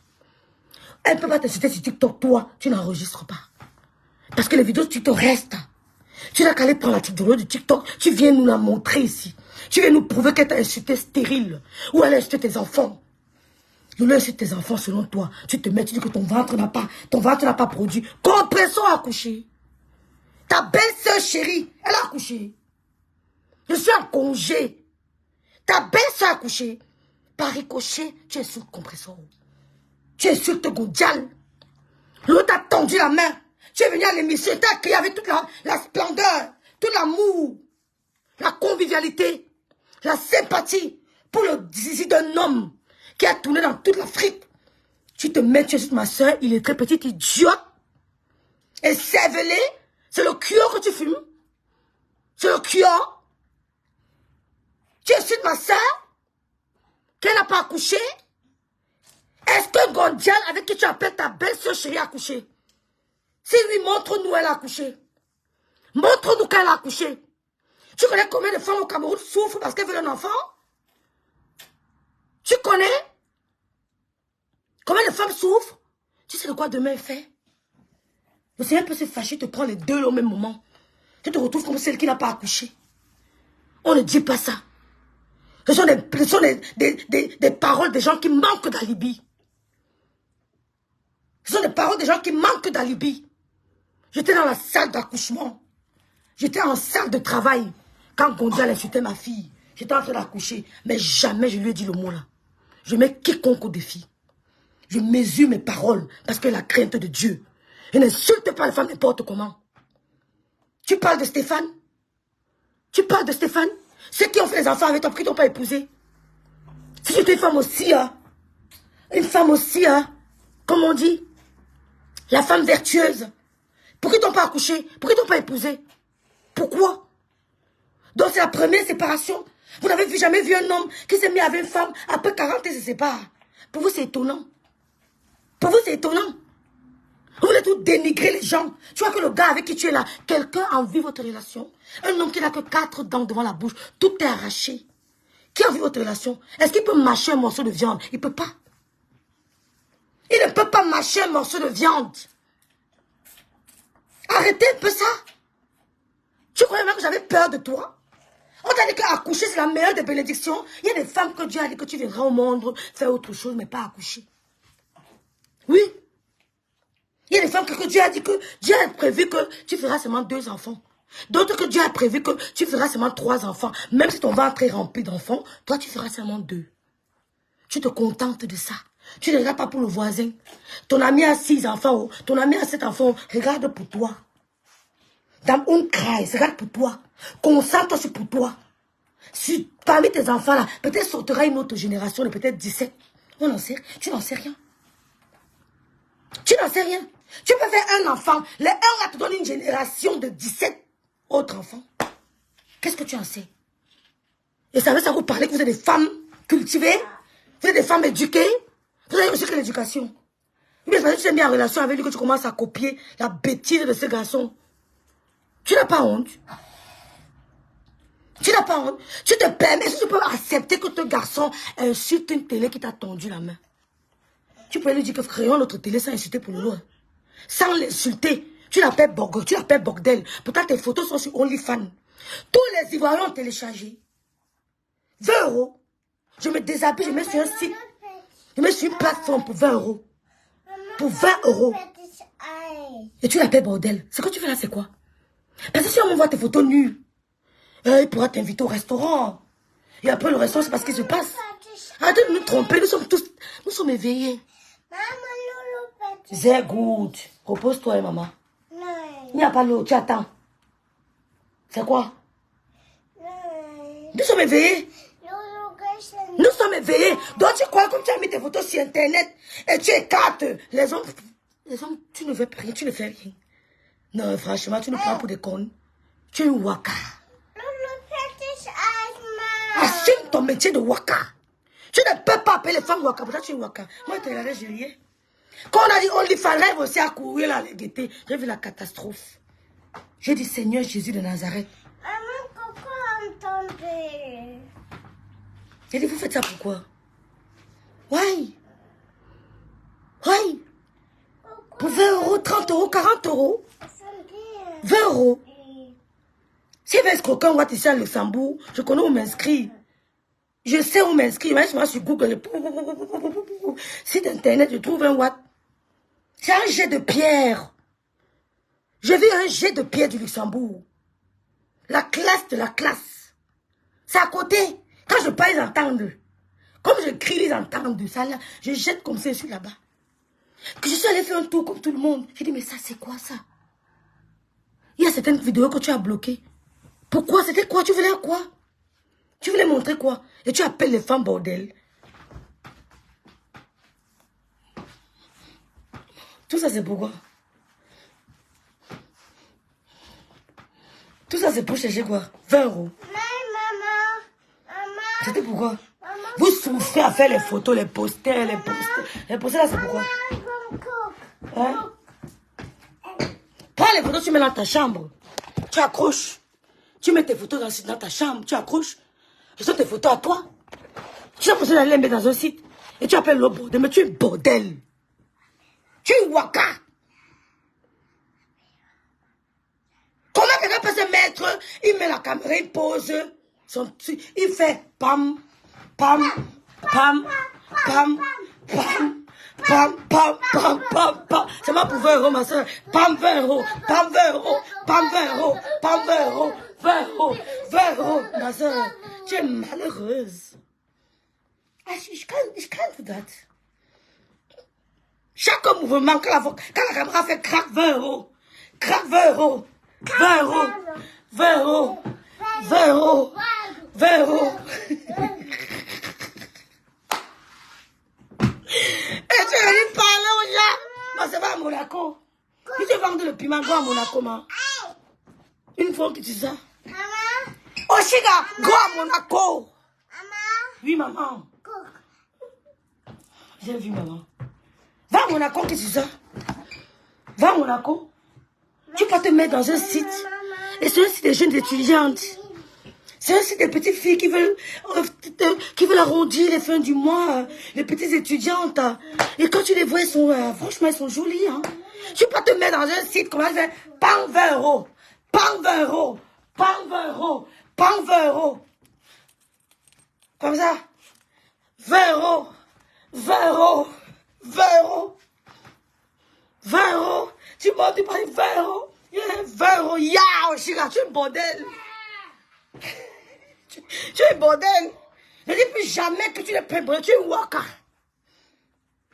Elle ne peut pas t'acheter sur TikTok, toi, tu n'enregistres pas. Parce que les vidéos, tu te restes. Tu n'as qu'à aller prendre la vidéo de TikTok, tu viens nous la montrer ici. Tu viens nous prouver qu'elle t'a insulté stérile, ou elle a insulté tes enfants. Lolo insulte tes enfants selon toi. Tu te mets, tu dis que ton ventre n'a pas produit. Compression a accouché. Ta belle-sœur chérie, elle a accouché. Je suis en congé. Ta belle-sœur a accouché. Par ricochet, tu insultes Compressor. Tu insultes Godial. Lolo t'a tendu la main. Tu es venu à l'émission, tu as crié avec toute la splendeur, tout l'amour, la convivialité, la sympathie pour le zizi d'un homme qui a tourné dans toute l'Afrique. Tu te mets, tu insultes ma soeur, il est très petit, idiot. Et cervelé, c'est le cuir que tu fumes. C'est le cuir. Tu insultes ma soeur, qu'elle n'a pas accouché. Est-ce que Gondial, avec qui tu appelles ta belle-soeur chérie, a accouché? Si oui, montre-nous elle a accouché. Montre-nous qu'elle a accouché. Tu connais combien de femmes au Cameroun souffrent parce qu'elles veulent un enfant? Tu connais combien de femmes souffrent? Tu sais de quoi demain elle fait? Le Seigneur peut se fâcher, te prendre les deux au même moment. Tu te retrouves comme celle qui n'a pas accouché. On ne dit pas ça. Ce sont des paroles des gens qui manquent d'alibi. Ce sont des paroles des gens qui manquent d'alibi. J'étais dans la salle d'accouchement. J'étais en salle de travail. Quand Gondial insultait ma fille, j'étais en train d'accoucher. Mais jamais je lui ai dit le mot là. Je mets quiconque au défi. Je mesure mes paroles parce que la crainte de Dieu. Je n'insulte pas les femmes n'importe comment. Tu parles de Stéphane? Tu parles de Stéphane? Ceux qui ont fait les enfants avec toi, pourquoi ils t'ont pas épousé? Si j'étais une femme aussi, comme on dit, la femme vertueuse, pourquoi ils t'ont pas accouché? Pourquoi ils t'ont pas épousé? Pourquoi? Donc c'est la première séparation. Vous n'avez jamais vu un homme qui s'est mis avec une femme, après 40 ans, se sépare. Pour vous, c'est étonnant. Pour vous, c'est étonnant. Vous voulez tout dénigrer les gens. Tu vois que le gars avec qui tu es là, quelqu'un a envie de votre relation. Un homme qui n'a que 4 dents devant la bouche, tout est arraché. Qui a vu votre relation? Est-ce qu'il peut mâcher un morceau de viande? Il ne peut pas. Il ne peut pas mâcher un morceau de viande. Arrêtez un peu ça. Tu croyais même que j'avais peur de toi? On t'a dit qu'accoucher, c'est la meilleure des bénédictions. Il y a des femmes que Dieu a dit que tu viendras au monde faire autre chose, mais pas accoucher. Oui. Il y a des femmes que Dieu a dit que Dieu a prévu que tu feras seulement 2 enfants. D'autres que Dieu a prévu que tu feras seulement 3 enfants. Même si ton ventre est rempli d'enfants, toi tu feras seulement 2. Tu te contentes de ça. Tu ne regardes pas pour le voisin. Ton ami a 6 enfants, ton ami a 7 enfants. Regarde pour toi. Dans une crise, regarde pour toi. Concentre-toi sur pour toi. Si parmi tes enfants là, peut-être sortira une autre génération de peut-être 17. On n'en sait, tu n'en sais rien. Tu n'en sais rien. Tu peux faire un enfant. Les 1 là te donne une génération de 17 autres enfants. Qu'est-ce que tu en sais? Et ça vous parler que vous êtes des femmes cultivées, vous êtes des femmes éduquées, vous avez reçu que l'éducation. Mais parce que tu t'es mis en relation avec lui que tu commences à copier la bêtise de ce garçon. Tu n'as pas honte. Tu n'as pas honte. Tu te permets, si tu peux accepter que ton garçon insulte une télé qui t'a tendu la main. Tu peux lui dire que créons notre télé sans insulter pour le loin. Sans l'insulter. Tu l'appelles bordel. Pourtant, tes photos sont sur OnlyFans. Tous les Ivoiriens ont téléchargé. 20 €. Je me déshabille, je mets sur un site. Je mets sur une plateforme pour 20 €. Pour 20 €. Et tu l'appelles bordel. Ce que tu fais là, c'est quoi? Parce que si on m'envoie tes photos nues, il pourra t'inviter au restaurant. Et après, le restaurant, c'est parce qu'il se passe. Arrêtez de nous tromper, nous sommes éveillés. C'est good. Repose-toi, maman. Il n'y a pas l'eau, tu attends. C'est quoi? Nous sommes éveillés. Nous sommes éveillés. Donc tu crois que tu as mis tes photos sur Internet et tu écartes les hommes, tu ne fais rien, tu ne fais rien. Non, franchement, tu nous prends pour des connes. Tu es une waka. Assume ton métier de waka. Tu ne peux pas appeler les femmes waka. Pour ça, tu es une waka. Moi, je te regardais, j'ai rien. Quand on a dit OnlyFans, rêve aussi à courir là, les gaietés. J'ai vu la catastrophe. J'ai dit, Seigneur Jésus de Nazareth. Maman, pourquoi entendez? J'ai dit, vous faites ça pourquoi? Ouais. Ouais. Pour 20 €, 30 €, 40 €. 20 €. Si il y avait escroquer un ici à Luxembourg, je connais où m'inscrire. Je sais où m'inscrire. Je vais sur Google. Site internet, je trouve un watt. C'est un jet de pierre. Je vis un jet de pierre du Luxembourg. La classe de la classe. C'est à côté. Quand je parle, ils entendent. Comme je crie, ils entendent. Ça là, je jette comme ça, je suis là-bas. Que je suis allé faire un tour comme tout le monde. J'ai dit, mais ça, c'est quoi ça? Il y a certaines vidéos que tu as bloquées. Pourquoi? C'était quoi? Tu voulais quoi? Tu voulais montrer quoi? Et tu appelles les femmes bordel. Tout ça, c'est pourquoi? Tout ça, c'est pour chercher quoi? 20 €. C'était pourquoi? Vous souffrez à faire les photos, les posters, les posters là, c'est pourquoi? Hein? Prends les photos, tu mets dans ta chambre. Tu accroches. Tu mets tes photos dans ta chambre, tu accroches. Ce sont tes photos à toi. Tu as besoin d'aller les mettre dans un site. Et tu appelles le bordel. Mais tu es bordel. Tu es waka. Comment quelqu'un peut se mettre? Il met la caméra, il pose. Il fait pam, pam, pam, pam, pam. Pam, pam, pam, pam, pam. C'est pas pour 20 €, ma soeur. Pam, 20 €, pam, 20 €, pam, 20 €, pam, 20 €, 20 €, 20 €, ma soeur. Tu es malheureuse. Je can't do that. Chaque mouvement, quand la caméra fait crack 20 €, crack 20 €, 20 €, 20 €, 20 €, 20 €. Et tu es venu parler aux gens. Non, c'est pas à Monaco. Si tu vends le piment, go à Monaco, man. Une fois que tu sais ça. Maman. Oshiga, go à Monaco. Maman. Oui, maman. J'ai vu, maman. Va à Monaco, qu'est-ce que tu sais? Va à Monaco. Tu peux te mettre dans un site. Et c'est un site des jeunes étudiantes. C'est aussi des petites filles qui veulent arrondir les fins du mois, les petites étudiantes. Et quand tu les vois, franchement, elles sont jolies. Hein. Tu peux pas te mettre dans un site comme ça, pan 20 euros, pan 20 euros, pan 20 euros, pan 20 euros. Comme ça. 20 euros, 20 euros, 20 euros, 20 euros. Tu montes, tu payes 20 euros. 20 euros, yao, Chiga, tu es un bordel. Tu es un bordel. Ne dis plus jamais que tu n'es pas un bordel, tu es un waka.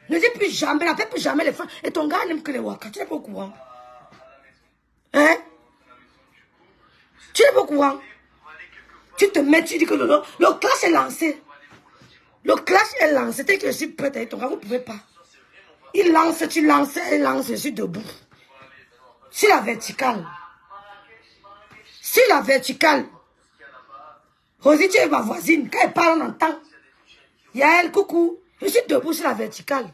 Ne dis plus jamais, n'appelle plus jamais les femmes. Et ton gars n'aime que les waka, tu n'es pas au courant. Hein? Tu n'es pas au courant. Tu te mets, tu dis que le clash est lancé. Le clash est lancé, dès que je suis prête avec ton gars, vous ne pouvez pas. Il lance, tu lances, il lance, je suis debout. Sur la verticale. Sur la verticale. Rosie, tu es ma voisine. Quand elle parle, on entend. Yael, coucou. Je suis debout sur la verticale.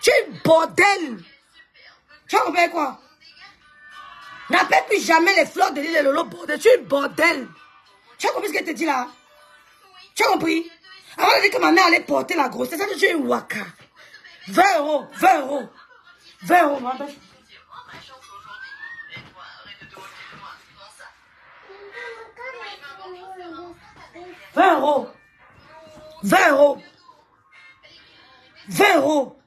Tu es un bordel. Tu as compris quoi? N'appelle plus jamais les fleurs de l'île de Lolo bordel. Tu es un bordel. Tu as compris ce qu'elle te dit là? Tu as compris? Avant de dire que ma mère allait porter la grossesse, ça veut dire que tu es un waka. 20 euros, 20 euros. 20 euros, ma belle. 20 euros. 20 euros. 20 euros.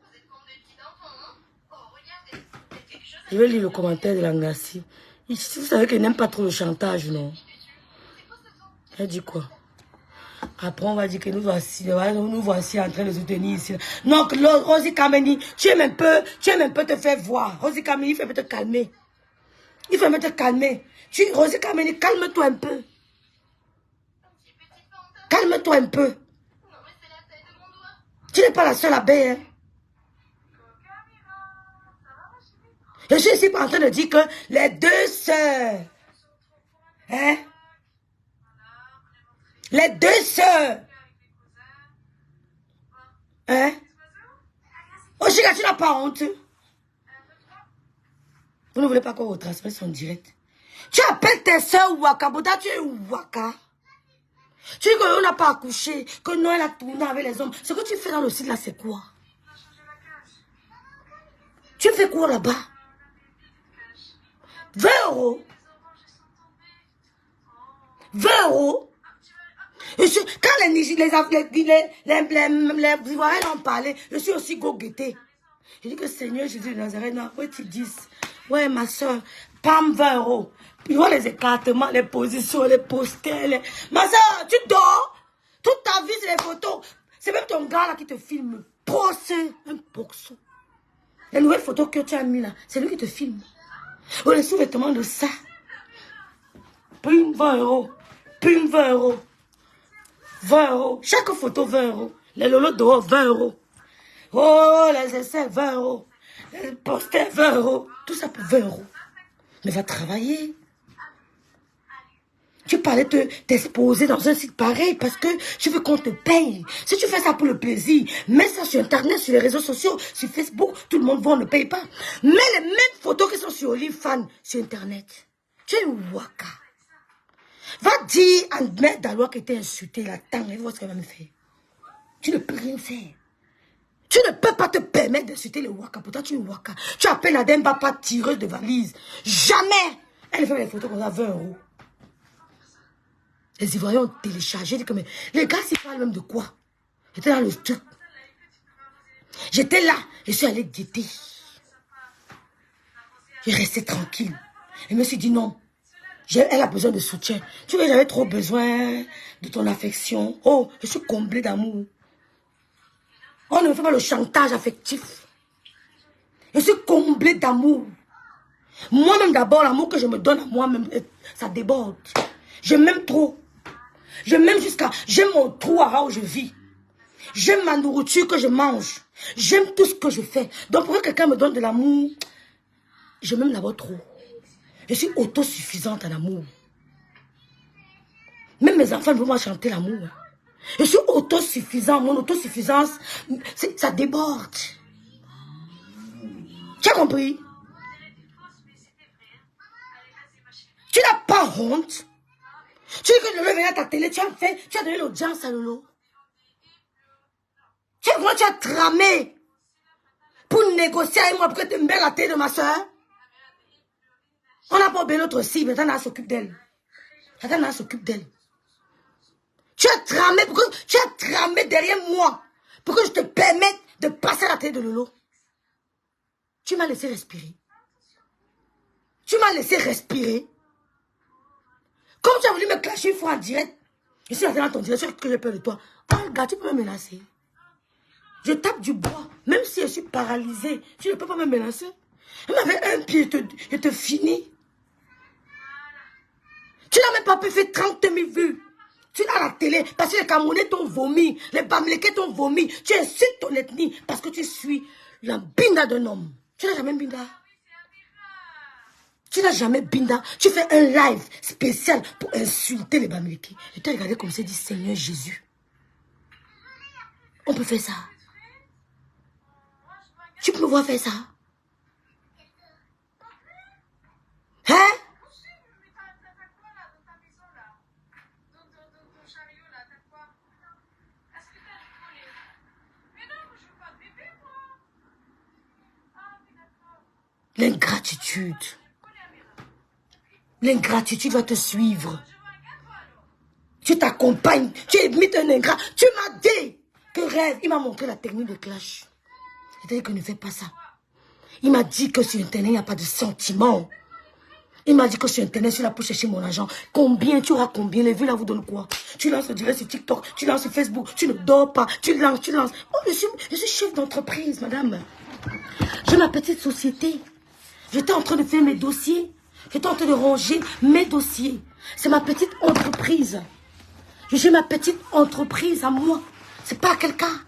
Je vais lire le commentaire de l'Angassi. Vous savez qu'elle n'aime pas trop le chantage, non? Elle dit quoi? Après, on va dire que nous voici en train de soutenir ici. Non, Rosie Kameni, tu aimes un peu te faire voir. Rosie Kameni, il faut te calmer. Il faut te calmer. Rosie Kameni, calme-toi un peu. Calme-toi un peu. Tu n'es pas la seule abeille. Hein? Je suis ici en train de dire que les deux sœurs, hein? Les deux sœurs, hein? Oh, Chiga, tu n'as pas honte. Vous ne voulez pas qu'on retransmette son direct. Tu appelles tes sœurs Waka, Bouddha, tu es Waka. Tu dis qu'on n'a pas accouché, que non, elle a tourné avec les hommes. Ce que tu fais dans le site là, c'est quoi? Tu fais quoi là-bas? 20 euros. 20 euros. Quand les Ivoiriens ont parlé, je suis aussi go-guetté. Je dis que Seigneur Jésus de Nazareth, non, après tu dis, ouais ma soeur, pam 20 euros. Puis vois les écartements, les positions, les posters. Ma soeur, tu dors. Toute ta vie, c'est les photos. C'est même ton gars là qui te filme. Poste, un boxon. Les nouvelles photos que tu as mis là, c'est lui qui te filme. Oh, les sous-vêtements de ça. Prime 20 euros. Prime 20 euros. 20 euros. Chaque photo, 20 euros. Les lolos dehors, 20 euros. Oh, les essais, 20 euros. Les posters, 20 euros. Tout ça pour 20 euros. Mais va travailler. Tu parlais de t'exposer dans un site pareil parce que tu veux qu'on te paye. Si tu fais ça pour le plaisir, mets ça sur Internet, sur les réseaux sociaux, sur Facebook, tout le monde voit, on ne paye pas. Mets les mêmes photos qui sont sur OnlyFans sur Internet. Tu es une waka. Va dire à Mère Daloa qui était insultée là-dedans, et vois ce qu'elle va me faire. Tu ne peux rien faire. Tu ne peux pas te permettre d'insulter le waka. Pourtant, tu es une waka. Tu appelles la Demba pas tireuse de valise. Jamais. Elle fait les photos comme ça, 20 euros. Les Ivoiriens ont téléchargé. Dit que, mais les gars, s'ils parlent même de quoi? J'étais dans le truc. J'étais là. Je suis allée guetter. Je restais tranquille. Je me suis dit non. Elle a besoin de soutien. Tu vois, j'avais trop besoin de ton affection. Oh, je suis comblée d'amour. On ne me fait pas le chantage affectif. Je suis comblée d'amour. Moi-même d'abord, l'amour que je me donne à moi-même, ça déborde. Je m'aime trop. Je m'aime jusqu'à... J'aime mon trou où je vis. J'aime ma nourriture que je mange. J'aime tout ce que je fais. Donc pour que quelqu'un me donne de l'amour, je m'aime d'abord trop. Je suis autosuffisante en amour. Même mes enfants ne veulent pas chanter l'amour. Je suis autosuffisante. Mon autosuffisance, ça déborde. Tu as compris? Tu n'as pas honte. Tu dis que Lolo venait à ta télé, tu as donné l'audience à Lolo. Tu as tramé pour négocier avec moi pour que tu me mets la télé de ma soeur. On n'a pas oublié notre cible, maintenant elle s'occupe d'elle. Maintenant elle s'occupe d'elle. Tu as tramé derrière moi pour que je te permette de passer à la télé de Lolo. Tu m'as laissé respirer. Tu m'as laissé respirer. Comme tu as voulu me clasher une fois en direct, je suis dans ton direct, que j'ai peur de toi. Oh, gars, tu peux me menacer. Je tape du bois, même si je suis paralysée, tu ne peux pas me menacer. Elle m'avait un pied, je te finis. Tu n'as même pas pu faire 30 000 vues. Tu es à la télé parce que les Camerounais t'ont vomi, les Bamileke t'ont vomi. Tu insultes ton ethnie parce que tu suis la binda d'un homme. Tu n'as jamais binda. Tu n'as jamais binda. Tu fais un live spécial pour insulter les Bamileke. Je t'ai regardé comme ça, dit Seigneur Jésus. On peut faire ça. Tu peux me voir faire ça. Hein? L'ingratitude. L'ingratitude va te suivre. Tu t'accompagnes. Tu imites un ingrat. Tu m'as dit que rêve. Il m'a montré la technique de clash. C'est-à-dire que ne fais pas ça. Il m'a dit que sur Internet, il n'y a pas de sentiments. Il m'a dit que sur Internet, je suis là pour chercher mon argent. Combien? Tu auras combien? Les vues là vous donnent quoi? Tu lances le direct sur TikTok, tu lances sur Facebook, tu ne dors pas, tu lances. Oh, je suis chef d'entreprise, madame. J'ai ma petite société. J'étais en train de faire mes dossiers. J'étais en train de ranger mes dossiers. C'est ma petite entreprise. J'ai ma petite entreprise à moi. C'est pas à quelqu'un.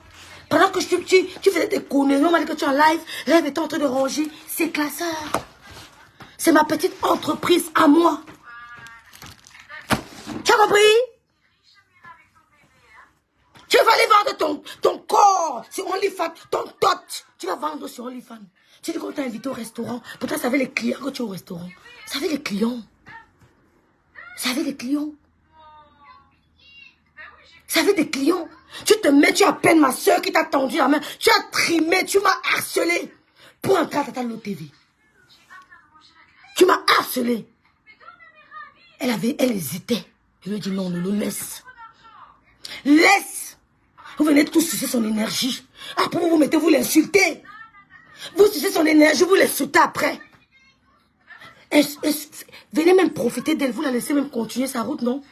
Pendant que tu faisais des conneries, on m'a dit que tu es en live, Rêve était en train de ranger ses classeurs. C'est ma petite entreprise à moi. Tu as compris? Tu vas aller vendre ton corps sur OnlyFans, ton tot. Tu vas vendre sur OnlyFans. Tu dis qu'on t'a invité au restaurant. Pourtant, ça avait les clients que tu es au restaurant. Ça avait les clients. Ça avait des clients. Ça avait des clients. Tu te mets, tu appelles ma soeur qui t'a tendu la main. Tu as trimé, tu m'as harcelé pour entrer à Tata Lolo TV. Tu m'as harcelé. Elle hésitait. Je lui ai dit non, Lolo, laisse. Laisse. Vous venez tous sucer son énergie. Après, vous mettez, vous l'insultez. Vous sucez son énergie, vous l'insultez après. Venez même profiter d'elle, vous la laissez même continuer sa route, non?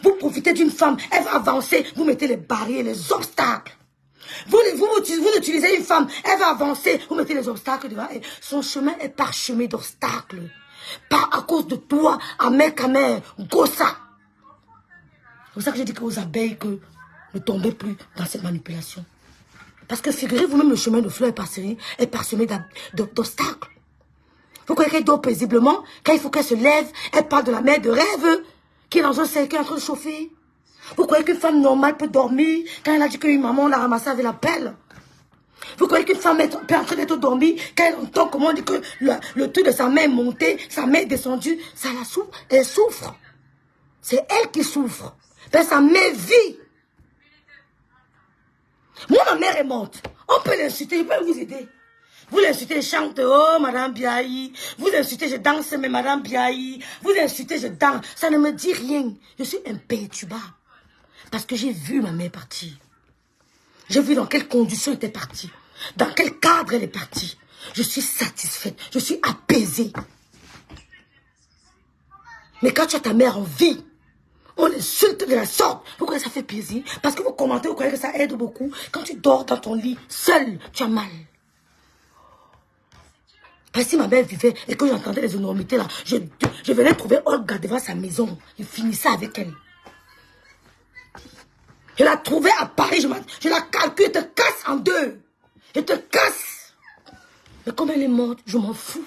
Vous profitez d'une femme, elle va avancer, vous mettez les barrières, les obstacles. Vous utilisez une femme, elle va avancer, vous mettez les obstacles devant elle. Son chemin est parsemé d'obstacles. Pas à cause de toi, Amer Kamer, Gossa. C'est pour ça que j'ai dit que aux abeilles, que ne tombez plus dans cette manipulation. Parce que figurez-vous, même le chemin de fleurs est parsemé d'obstacles. Vous croyez qu'elle dort paisiblement, quand il faut qu'elle se lève, elle parle de la mère de Rêve, qui est dans un cercueil en train de chauffer. Vous croyez qu'une femme normale peut dormir quand elle a dit qu'une maman l'a ramassée avec la pelle? Vous croyez qu'une femme peut en train d'être dormie quand elle entend comment on dit que le truc de sa main est monté, sa main est descendue, ça la souffre, elle souffre. C'est elle qui souffre. Ben, sa mère vit. Moi, ma mère est morte. On peut l'insulter, je peux vous aider. Vous l'insultez, je chante, oh, Madame Biaï. Vous insultez, je danse, mais Madame Biaï. Vous insultez, je danse. Ça ne me dit rien. Je suis imperturbable. Parce que j'ai vu ma mère partir. J'ai vu dans quelles conditions elle était partie. Dans quel cadre elle est partie. Je suis satisfaite. Je suis apaisée. Mais quand tu as ta mère en vie, on insulte de la sorte. Vous croyez que ça fait plaisir? Parce que vous commentez, vous croyez que ça aide beaucoup. Quand tu dors dans ton lit, seul, tu as mal. Parce que si ma mère vivait et que j'entendais les énormités là, je venais trouver Olga devant sa maison. Je finissais avec elle. Je la trouvais à Paris, je la calcule, je te casse en deux. Je te casse. Mais comme elle est morte, je m'en fous.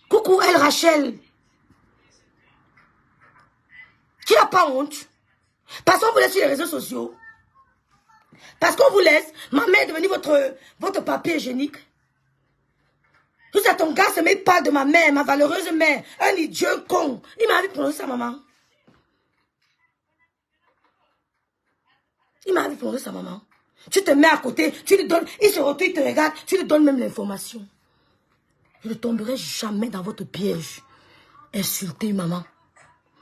Coucou elle, Rachel. Tu n'as pas honte? Parce qu'on vous laisse sur les réseaux sociaux. Parce qu'on vous laisse, ma mère est devenue votre papier hygiénique. Tout ça, ton gars se met pas de ma mère, ma valeureuse mère. Un idiot con. Il m'a vu prononcer sa maman. Il m'a vu prononcer sa maman. Tu te mets à côté, tu lui donnes, il se retourne, il te regarde, tu lui donnes même l'information. Je ne tomberai jamais dans votre piège. Insulter une maman.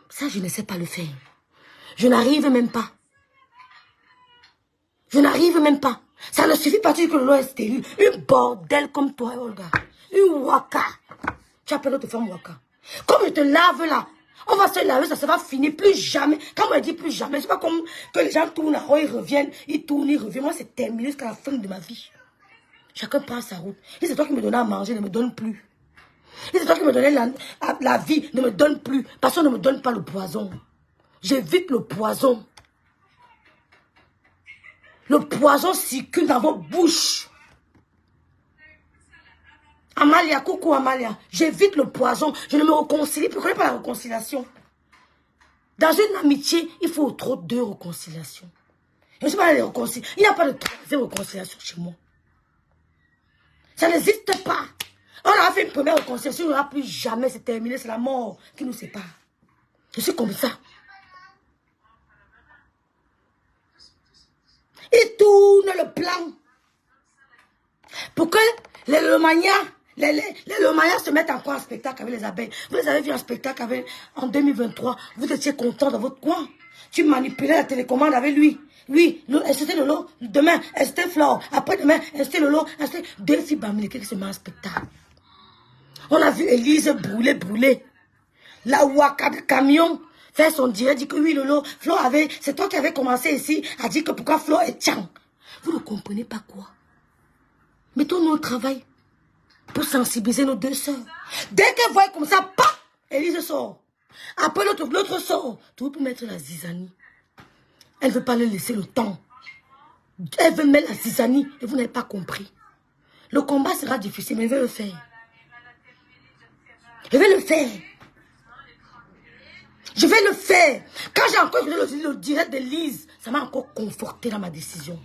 Ça, je ne sais pas le faire. Je n'arrive même pas. Je n'arrive même pas. Ça ne suffit pas de dire que Lolo est stérile. Une bordel comme toi, Olga. Une waka. Tu appelles l'autre femme waka. Comme je te lave là, on va se laver, ça va finir plus jamais. Quand on me dit plus jamais, c'est pas comme que les gens tournent, ils reviennent, ils tournent, ils reviennent. Moi, c'est terminé jusqu'à la fin de ma vie. Chacun prend sa route. Et c'est toi qui me donnais à manger, ne me donne plus. Et c'est toi qui me donnais la vie, ne me donne plus. Parce qu'on ne me donne pas le poison. J'évite le poison. Le poison circule dans vos bouches. Amalia, coucou Amalia. J'évite le poison. Je ne me réconcilie plus. Je ne connais pas la réconciliation. Dans une amitié, il faut trop de réconciliation. Je ne sais pas les réconcilier. Il n'y a pas de troisième réconciliation chez moi. Ça n'existe pas. On a fait une première réconciliation, il n'y aura plus jamais. C'est terminé. C'est la mort qui nous sépare. Je suis comme ça. Il tourne le plan. Pour que les Lomanias se mettent encore en spectacle avec les abeilles. Vous les avez vus en spectacle en 2023. Vous étiez content dans votre coin. Tu manipulais la télécommande avec lui. Lui, c'était Lolo. Demain, c'était Flore. Après-demain, c'était Lolo. Deux filles bamilées qui se mettent en spectacle. On a vu Élise brûler. La waka de camion. Faire son direct, dit que oui, Lolo, Flo avait, c'est toi qui avais commencé ici, à dire que pourquoi Flo est tchang. Vous ne comprenez pas quoi. Mettons-nous au travail pour sensibiliser nos deux sœurs. Dès qu'elle voit comme ça, paf, Élise sort. Après l'autre sort. Tout pour mettre la zizanie. Elle ne veut pas leur laisser le temps. Elle veut mettre la zizanie et vous n'avez pas compris. Le combat sera difficile, mais je vais le faire. Je vais le faire. Je vais le faire. Quand j'ai encore écouté le direct de Lise, ça m'a encore conforté dans ma décision.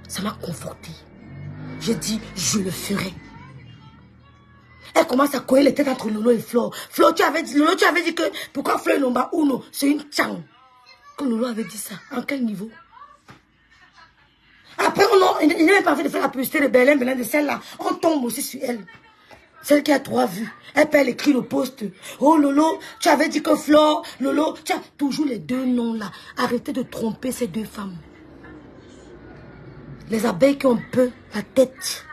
Ça m'a conforté. J'ai dit, je le ferai. Elle commence à coller les têtes entre Lolo et Flo. Lolo, tu avais dit que pourquoi Flo et Lomba Uno, c'est une tchang. Que Lolo avait dit ça. En quel niveau? Après, il n'a même pas fait de faire la publicité de Berlin de celle-là. On tombe aussi sur elle. Celle qui a 3 vues. Elle écrit le post. Oh Lolo, tu avais dit que Flore, Lolo, tu as toujours les deux noms là. Arrêtez de tromper ces deux femmes. Les abeilles qui ont un peu la tête.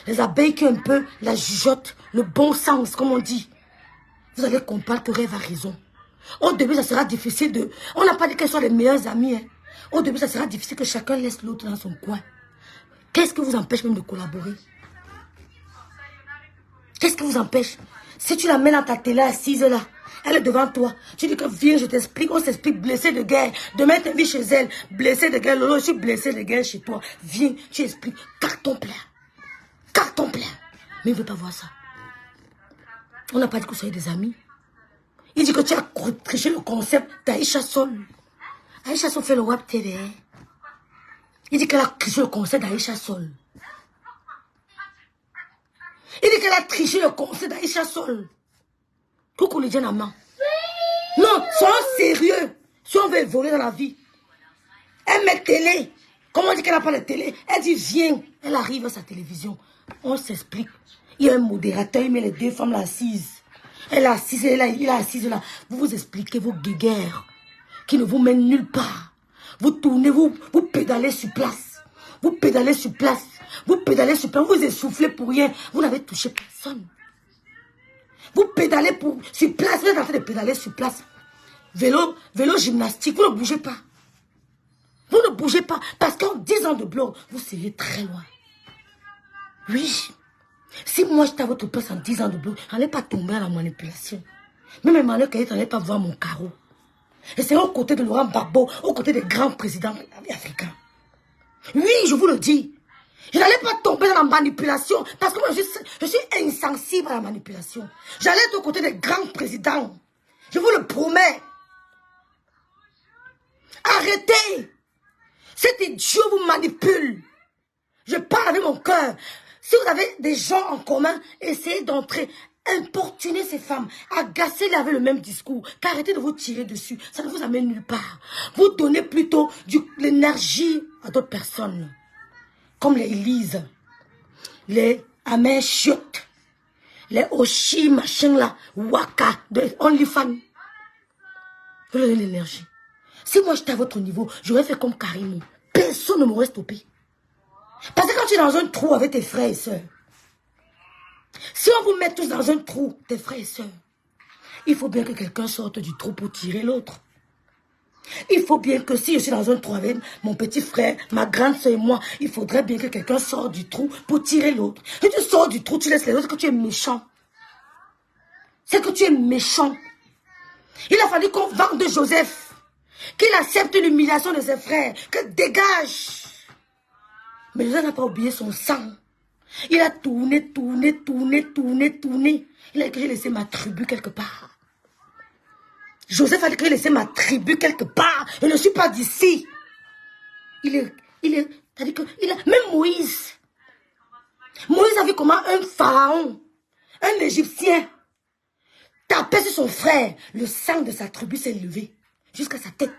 Les abeilles qui ont un peu la jugeote, le bon sens, comme on dit. Vous allez comprendre que Rêve a raison. Au début, ça sera difficile de... On n'a pas dit qu'elles soient les meilleures amies. Hein. Au début, ça sera difficile que chacun laisse l'autre dans son coin. Qu'est-ce qui vous empêche même de collaborer? Qu'est-ce qui vous empêche? Si tu la mets dans ta télé assise là, elle est devant toi. Tu dis que viens, je t'explique, on s'explique, blessé de guerre. Demain, tu es chez elle, blessé de guerre. Lolo, je suis blessé de guerre chez toi. Viens, tu expliques. Carton plein. Carton plein. Mais il ne veut pas voir ça. On n'a pas dit que vous soyez des amis. Il dit que tu as triché le concept d'Aïcha Sol. Aïcha Sol fait le web TV. Il dit qu'elle a triché le concept d'Aïcha Sol. Il dit qu'elle a triché le conseil d'Aïcha Sol. Coucou les jeunes amants. Non, soyons sérieux. Si on veut voler dans la vie. Elle met télé. Comment on dit qu'elle n'a pas de télé? Elle dit viens. Elle arrive à sa télévision. On s'explique. Il y a un modérateur, il met les deux femmes là assises. Elle est assise, il est assise là. Vous vous expliquez vos guéguerres qui ne vous mènent nulle part. Vous tournez, vous pédalez sur place. Vous pédalez sur place. Vous pédalez sur place, vous essoufflez pour rien. Vous n'avez touché personne. Vous pédalez sur place, vous êtes en train de pédaler sur place. Vélo gymnastique, vous ne bougez pas. Vous ne bougez pas. Parce qu'en 10 ans de blog, vous seriez très loin. Oui. Si moi j'étais à votre place en 10 ans de blog, je n'allais pas tomber à la manipulation. Même Emmanuel Kayet n'allait pas voir mon carreau. Et c'est aux côtés de Laurent Gbagbo, aux côtés des grands présidents africains. Oui, je vous le dis. Je n'allais pas tomber dans la manipulation parce que moi, je suis insensible à la manipulation. J'allais être aux côtés des grands présidents. Je vous le promets. Arrêtez. Cet idiot vous manipule. Je parle avec mon cœur. Si vous avez des gens en commun, essayez d'entrer, importuner ces femmes, agacer-les avec le même discours, arrêtez de vous tirer dessus, ça ne vous amène nulle part. Vous donnez plutôt l'énergie à d'autres personnes, comme les Elise, les Amen Chiotte, les Oshi, machin là, Waka, de OnlyFans. Vous donnez l'énergie. Si moi j'étais à votre niveau, j'aurais fait comme Karim. Personne ne m'aurait stoppé. Parce que quand tu es dans un trou avec tes frères et sœurs, si on vous met tous dans un trou, tes frères et sœurs, il faut bien que quelqu'un sorte du trou pour tirer l'autre. Il faut bien que si je suis dans un trou avec mon petit frère, ma grande soeur et moi, il faudrait bien que quelqu'un sorte du trou pour tirer l'autre. Si tu sors du trou, tu laisses les autres, c'est que tu es méchant. C'est que tu es méchant. Il a fallu qu'on vende Joseph, qu'il accepte l'humiliation de ses frères, que dégage. Mais Joseph n'a pas oublié son sang. Il a tourné. Il a dit que j'ai laissé ma tribu quelque part. Joseph a dit que j'ai laissé ma tribu quelque part. Je ne suis pas d'ici. Même Moïse. Moïse a vu comment un pharaon, un Égyptien, tapait sur son frère. Le sang de sa tribu s'est levé jusqu'à sa tête.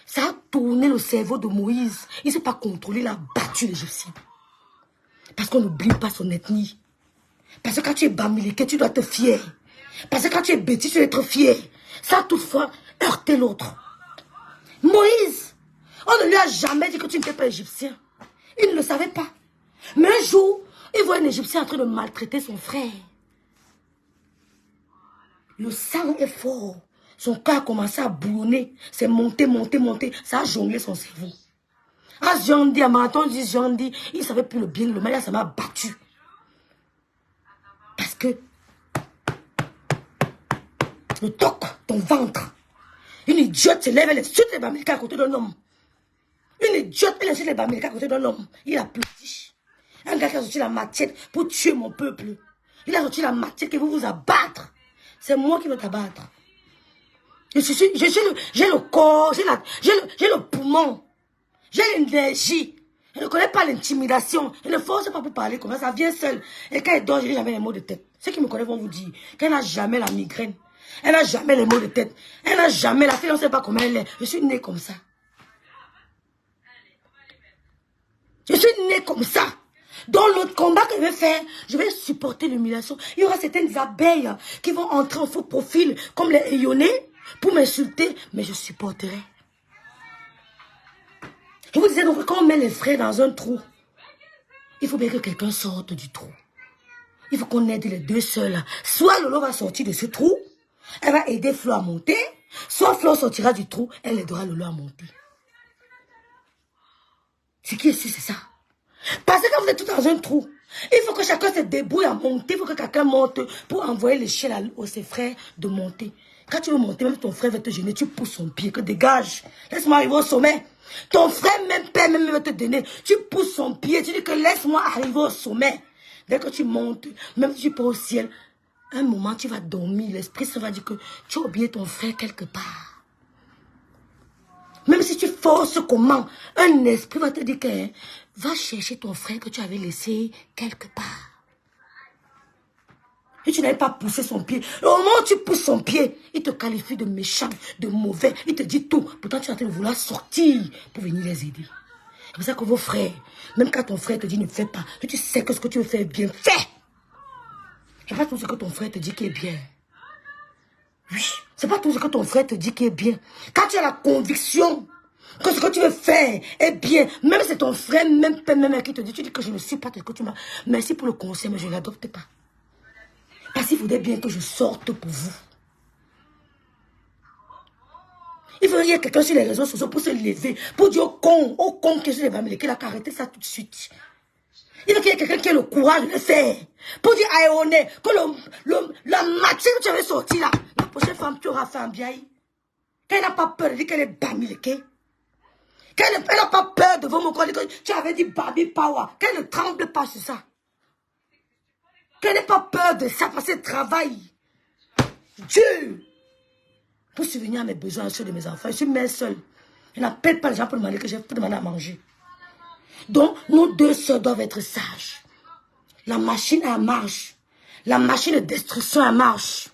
Ça a tourné le cerveau de Moïse. Il ne s'est pas contrôlé, il a battu l'Égyptien. Parce qu'on n'oublie pas son ethnie. Parce que quand tu es Bamileke, tu dois te fier. Parce que quand tu es Béti, tu dois être fier. Ça a toutefois heurté l'autre. Moïse, on ne lui a jamais dit que tu n'étais pas égyptien. Il ne le savait pas. Mais un jour, il voit un Égyptien en train de maltraiter son frère. Le sang est fort. Son cœur a commencé à bouillonner. C'est monté. Ça a jonglé son cerveau. Ah, Jean-Di, à marathon, dit Jean-Di, il ne savait plus le bien, le mal, ça m'a battu. Parce que le toc, ton ventre. Une idiote se lève, elle insulte les Bamileke à côté d'un homme. Une idiote, elle insulte les Bamileke à côté d'un homme. Il applaudit. Un gars qui a sorti la machette pour tuer mon peuple. Il a sorti la machette qui veut vous abattre. C'est moi qui veux t'abattre. J'ai le corps, j'ai le poumon. J'ai l'énergie. Je ne connais pas l'intimidation. Je ne force pas pour parler comme ça. Ça vient seul. Et quand elle dort, je n'ai jamais les maux de tête. Ceux qui me connaissent vont vous dire qu'elle n'a jamais la migraine. Elle n'a jamais les maux de tête. Elle n'a jamais la fille, on ne sait pas comment elle est. Je suis née comme ça. Je suis née comme ça. Dans l'autre combat que je vais faire, je vais supporter l'humiliation. Il y aura certaines abeilles qui vont entrer en faux profil, comme les Ayonnais, pour m'insulter, mais je supporterai. Je vous disais donc, quand on met les frères dans un trou, il faut bien que quelqu'un sorte du trou. Il faut qu'on aide les deux seuls. Soit Lolo va sortir de ce trou, elle va aider Flo à monter, soit Flo sortira du trou, elle aidera Lolo à monter. Ce qui est sûr, c'est ça. Parce que quand vous êtes tous dans un trou, il faut que chacun se débrouille à monter, il faut que quelqu'un monte pour envoyer l'échelle à ses frères de monter. Quand tu veux monter, même ton frère va te gêner, tu pousses son pied, que dégage. Laisse-moi arriver au sommet. Ton frère, même père, même va te donner. Tu pousses son pied, tu dis que laisse-moi arriver au sommet. Dès que tu montes, même si tu pars au ciel, un moment tu vas dormir, l'esprit ça va dire que tu as oublié ton frère quelque part. Même si tu forces comment, un esprit va te dire que va chercher ton frère que tu avais laissé quelque part. Et tu n'avais pas poussé son pied. Au moment où tu pousses son pied, il te qualifie de méchant, de mauvais. Il te dit tout. Pourtant, tu es en train de vouloir sortir pour venir les aider. C'est pour ça que vos frères, même quand ton frère te dit ne fais pas, tu sais que ce que tu veux faire est bien, fais. C'est pas tout ce que ton frère te dit qui est bien. Oui, c'est pas tout ce que ton frère te dit qui est bien. Quand tu as la conviction que ce que tu veux faire est bien, même si c'est ton frère, même père, même qui te dit, tu dis que je ne suis pas ce que tu m'as. Merci pour le conseil, mais je ne l'adopte pas. Parce qu'il faudrait bien que je sorte pour vous. Il faudrait qu'il y ait quelqu'un sur les réseaux sociaux pour se lever, pour dire au con que je les Bamileke, qu'il a arrêté ça tout de suite. Il faut qu'il y ait quelqu'un qui ait le courage de le faire. Pour dire à Eoné que la matière que tu avais sortie là, la prochaine femme tu auras fait un biaï. Qu'elle n'a pas peur de dire qu'elle est Bamileke. Qu'elle n'a pas peur de voir mon corps, que tu avais dit Baby Power. Qu'elle ne tremble pas sur ça. Qu'elle n'ait pas peur de ça parce qu'elle travaille. Dieu. Pour subvenir à mes besoins, ceux de mes enfants. Je suis mère seule. Je n'appelle pas les gens pour demander que j'ai pour demander à manger. Donc, nos deux sœurs doivent être sages. La machine est en marche. La machine de destruction est en marche.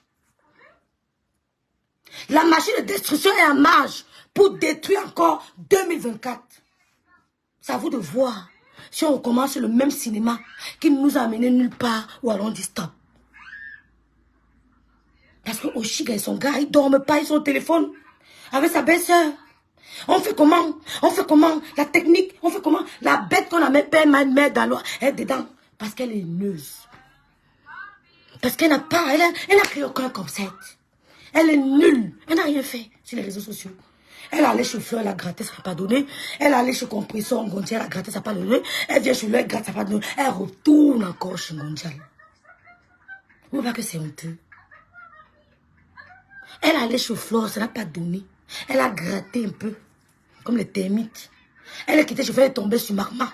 La machine de destruction est en marche pour détruire encore 2024. C'est à vous de voir si on commence le même cinéma qui nous a amené nulle part ou alors on dit stop. Parce que Oshiga et son gars, ils ne dorment pas, ils sont au téléphone avec sa belle-sœur. On fait comment? On fait comment? La technique, on fait comment? La bête qu'on a mis dans l'eau, elle est dedans. Parce qu'elle est haineuse. Parce qu'elle n'a pas, elle n'a créé aucun concept. Elle est nulle. Elle n'a rien fait sur les réseaux sociaux. Elle est allée chez Fleur, elle a gratté, ça n'a pas donné. Elle est allée chez Compressor, Ngondial, elle a gratté, ça n'a pas donné. Elle vient chez lui, elle gratte, ça n'a pas donné. Elle retourne encore chez Ngondial. Vous voyez pas que c'est honteux? Elle est allée chez Fleur, ça n'a pas donné. Elle a gratté un peu, comme les termites. Elle est quittée chez Fleur, elle est tombée sur Marma.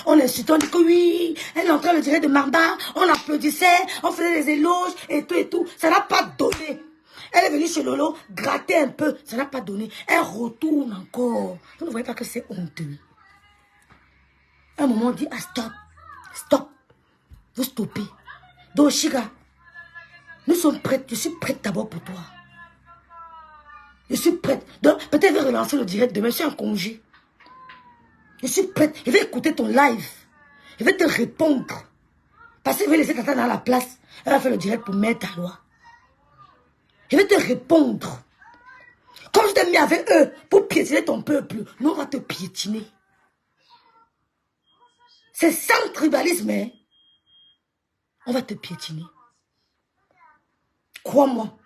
On insultait, on dit que oui, elle est entrée le direct de Marma, on applaudissait, on faisait des éloges et tout et tout. Ça n'a pas donné. Elle est venue chez Lolo, gratter un peu, ça n'a pas donné. Elle retourne encore. Vous ne voyez pas que c'est honteux. À un moment, on dit, ah stop, stop. Vous stoppez. Donc, Chiga, nous sommes prêts. Je suis prête d'abord pour toi. Je suis prête. Donc, peut-être je vais relancer le direct demain, je suis en congé. Je suis prête. Je vais écouter ton live. Je vais te répondre. Parce que je vais laisser Tata dans la place. Elle va faire le direct pour mettre ta loi. Je vais te répondre. Comme je t'ai mis avec eux pour piétiner ton peuple, nous on va te piétiner. C'est sans tribalisme, hein? On va te piétiner. Crois-moi.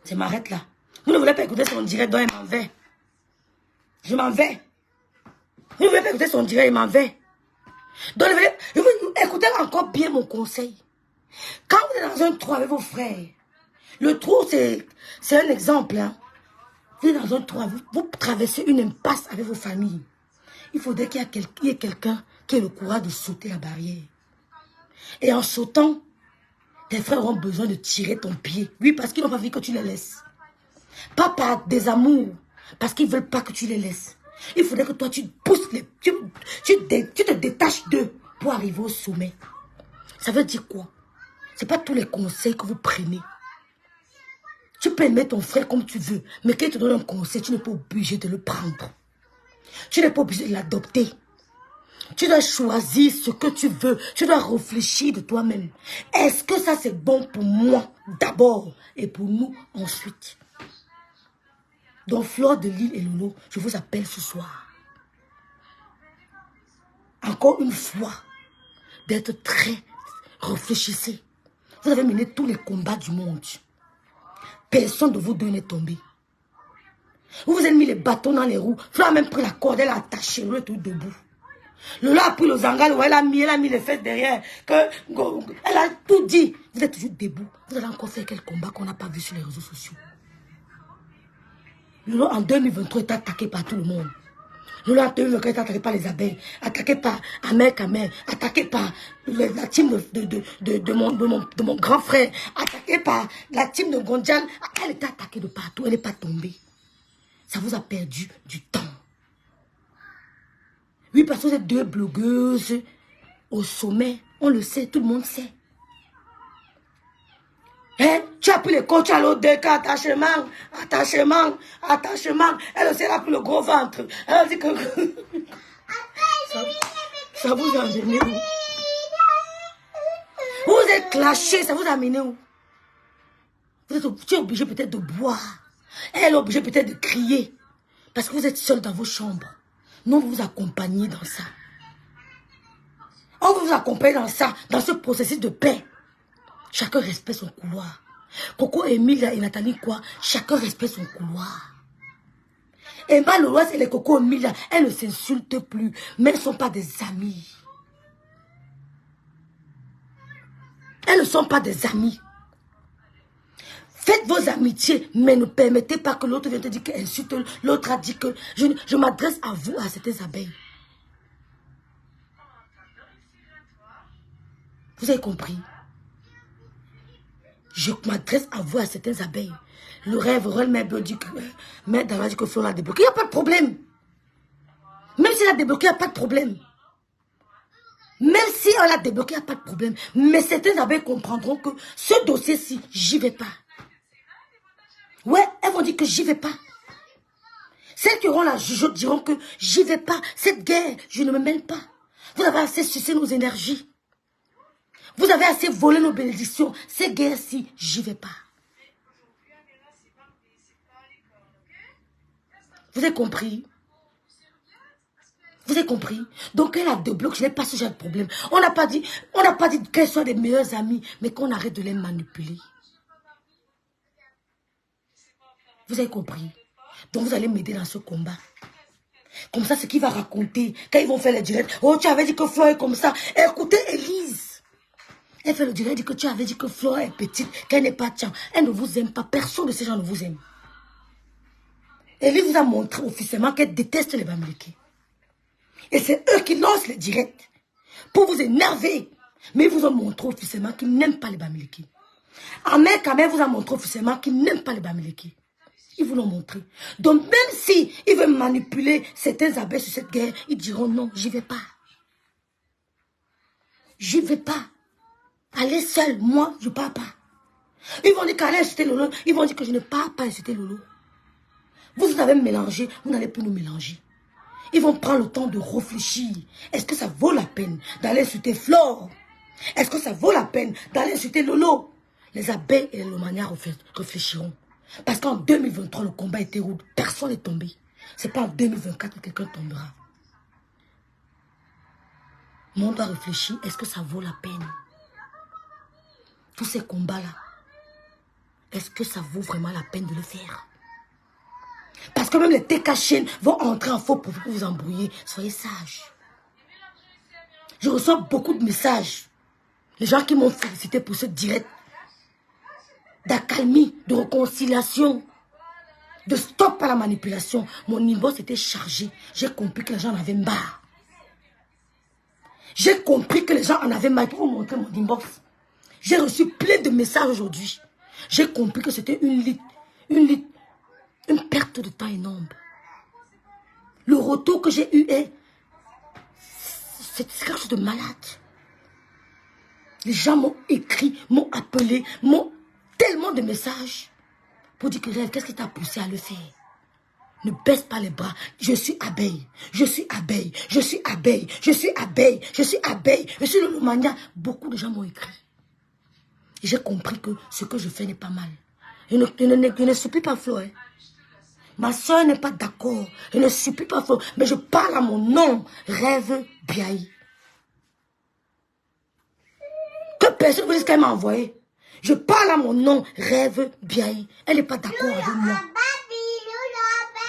Je m'arrête là. Vous ne voulez pas écouter son direct, donc il m'en va. Je m'en vais. Vous ne voulez pas écouter son direct, il m'en va. Donc, écoutez encore bien mon conseil. Quand vous êtes dans un trou avec vos frères, le trou, c'est un exemple. Hein. Vous êtes dans un trou, vous traversez une impasse avec vos familles. Il faudrait qu'il y ait quelqu'un qui ait le courage de sauter la barrière. Et en sautant, tes frères auront besoin de tirer ton pied. Oui, parce qu'ils n'ont pas vu que tu les laisses. Pas par désamour, parce qu'ils ne veulent pas que tu les laisses. Il faudrait que toi, tu pousses, tu te détaches d'eux pour arriver au sommet. Ça veut dire quoi? Ce n'est pas tous les conseils que vous prenez. Tu peux aimer ton frère comme tu veux, mais quand il te donne un conseil, tu n'es pas obligé de le prendre. Tu n'es pas obligé de l'adopter. Tu dois choisir ce que tu veux. Tu dois réfléchir de toi-même. Est-ce que ça c'est bon pour moi d'abord et pour nous ensuite? Donc Fleur de Lille et Lolo, je vous appelle ce soir. Encore une fois, d'être très réfléchissez. Vous avez mené tous les combats du monde. Personne de vous deux n'est tombé. Vous vous êtes mis les bâtons dans les roues. Fleur a même pris la corde, elle a attaché, Lolo est tout debout. Lolo a pris le zangal, elle a mis les fesses derrière. Elle a tout dit. Vous êtes toujours debout. Vous allez encore faire quel combat qu'on n'a pas vu sur les réseaux sociaux. Lolo en 2023 est attaqué par tout le monde. Lolo en 2023 est attaqué par les abeilles, attaqué par Amel Kamel, attaqué par la team de mon grand frère, attaqué par la team de Gondian. Elle était attaquée de partout, elle n'est pas tombée. Ça vous a perdu du temps. Oui, parce que vous êtes deux blogueuses au sommet. On le sait, tout le monde sait. Hein? Tu as pris les coachs à l'autre DK, attachement. Elle aussi, elle a pris le gros ventre. Elle a dit que... ça vous a amené où? Vous êtes clashés, ça vous a amené où? Tu es obligé peut-être de boire. Elle est obligée peut-être de crier. Parce que vous êtes seul dans vos chambres. Nous, vous accompagnez dans ça. On vous accompagne dans ça, dans ce processus de paix. Chacun respecte son couloir. Coco, Emilia et Nathalie, quoi? Chacun respecte son couloir. Emma, Loas et les Coco, Emilia, elles ne s'insultent plus. Mais elles ne sont pas des amies. Elles ne sont pas des amies. Faites vos amitiés, mais ne permettez pas que l'autre vienne te dire qu'elle insulte. L'autre a dit que... Je m'adresse à vous, à certaines abeilles. Vous avez compris? Je m'adresse à vous, à certaines abeilles. Le rêve, Mère Dava dit que Fleur l'a débloqué. Il n'y a pas de problème. si elle a débloqué, il n'y a pas de problème. Même si elle a débloqué, il n'y a pas de problème. Mais certains abeilles comprendront que ce dossier-ci, j'y vais pas. Ouais, elles vont dire que j'y vais pas. Celles qui auront la jugeote diront que j'y vais pas. Cette guerre, je ne me mêle pas. Vous avez assez sucé nos énergies. Vous avez assez volé nos bénédictions. Cette guerre-ci, j'y vais pas. Vous avez compris? Vous avez compris? Donc elle a deux blocs, je n'ai pas ce genre de problème. On n'a pas dit qu'elles soient des meilleures amies, mais qu'on arrête de les manipuler. Vous avez compris? Donc vous allez m'aider dans ce combat. Comme ça, ce qu'il va raconter, quand ils vont faire les directs, oh, tu avais dit que Flore est comme ça. Écoutez, Élise. Elle fait le direct, elle dit que tu avais dit que Flore est petite, qu'elle n'est pas tiens. Elle ne vous aime pas. Personne de ces gens ne vous aime. Élise vous a montré officiellement qu'elle déteste les Bamileke. Et c'est eux qui lancent les directs pour vous énerver. Mais ils vous ont montré officiellement qu'ils n'aiment pas les Bamileke. Ahmed Kamer vous a montré officiellement qu'ils n'aiment pas les Bamileke. Ils vous l'ont montré. Donc même si ils veulent manipuler certains abeilles sur cette guerre, ils diront non, j'y vais pas. J'y vais pas. Allez seul, moi, je pars pas. Ils vont dire qu'allez insulter Lolo. Ils vont dire que je ne pars pas insulter Lolo. Vous avez mélangé, vous n'allez plus nous mélanger. Ils vont prendre le temps de réfléchir. Est-ce que ça vaut la peine d'aller insulter Flore? Est-ce que ça vaut la peine d'aller insulter Lolo? Les abeilles et les lomanias réfléchiront. Parce qu'en 2023, le combat était rude. Personne n'est tombé. Ce n'est pas en 2024 que quelqu'un tombera. Mais on doit réfléchir. Est-ce que ça vaut la peine? Tous ces combats-là. Est-ce que ça vaut vraiment la peine de le faire? Parce que même les TK vont entrer en faux pour vous embrouiller. Soyez sages. Je reçois beaucoup de messages. Les gens qui m'ont félicité pour ce direct. D'accalmie, de réconciliation, de stop à la manipulation. Mon inbox était chargé. J'ai compris que les gens en avaient marre. J'ai compris que les gens en avaient marre. Pour vous montrer mon inbox. J'ai reçu plein de messages aujourd'hui. J'ai compris que c'était une perte de temps énorme. Le retour que j'ai eu c'est quelque chose de malade. Les gens m'ont écrit, m'ont appelé, m'ont tellement de messages pour dire que Rêve, qu'est-ce qui t'a poussé à le faire? Ne baisse pas les bras. Je suis abeille. Je suis abeille. Je suis abeille. Je suis abeille. Je suis abeille. Je suis le mania. Beaucoup de gens m'ont écrit. J'ai compris que ce que je fais n'est pas mal. Je ne supplie pas Flore. Ma soeur n'est pas d'accord. Je ne supplie pas Flore. Mais je parle à mon nom. Rêve Biaï. Que personne vous dise qu'elle m'a envoyé. Je parle à mon nom. Rêve Biaï. Elle n'est pas d'accord avec moi.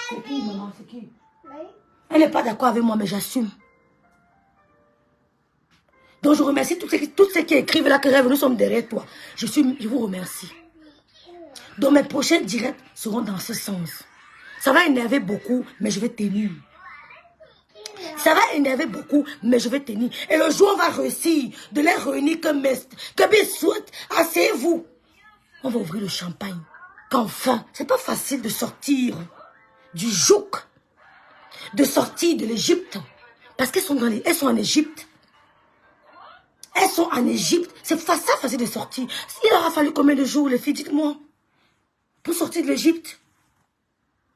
C'est qui, maman? C'est qui? Elle n'est pas d'accord avec moi, mais j'assume. Donc je remercie tous ceux qui écrivent là que Rêve, nous sommes derrière toi. Je vous remercie. Donc mes prochains directs seront dans ce sens. Ça va énerver beaucoup, mais je vais tenir. Ça va énerver beaucoup, mais je vais tenir. Et le jour où on va réussir de les réunir comme souhaite, asseyez-vous. On va ouvrir le champagne. Qu'enfin, c'est pas facile de sortir du joug, de sortir de l'Égypte. Parce qu'elles sont en Égypte. Elles sont en Égypte. C'est facile de sortir. Il aura fallu combien de jours, les filles, dites-moi, pour sortir de l'Égypte?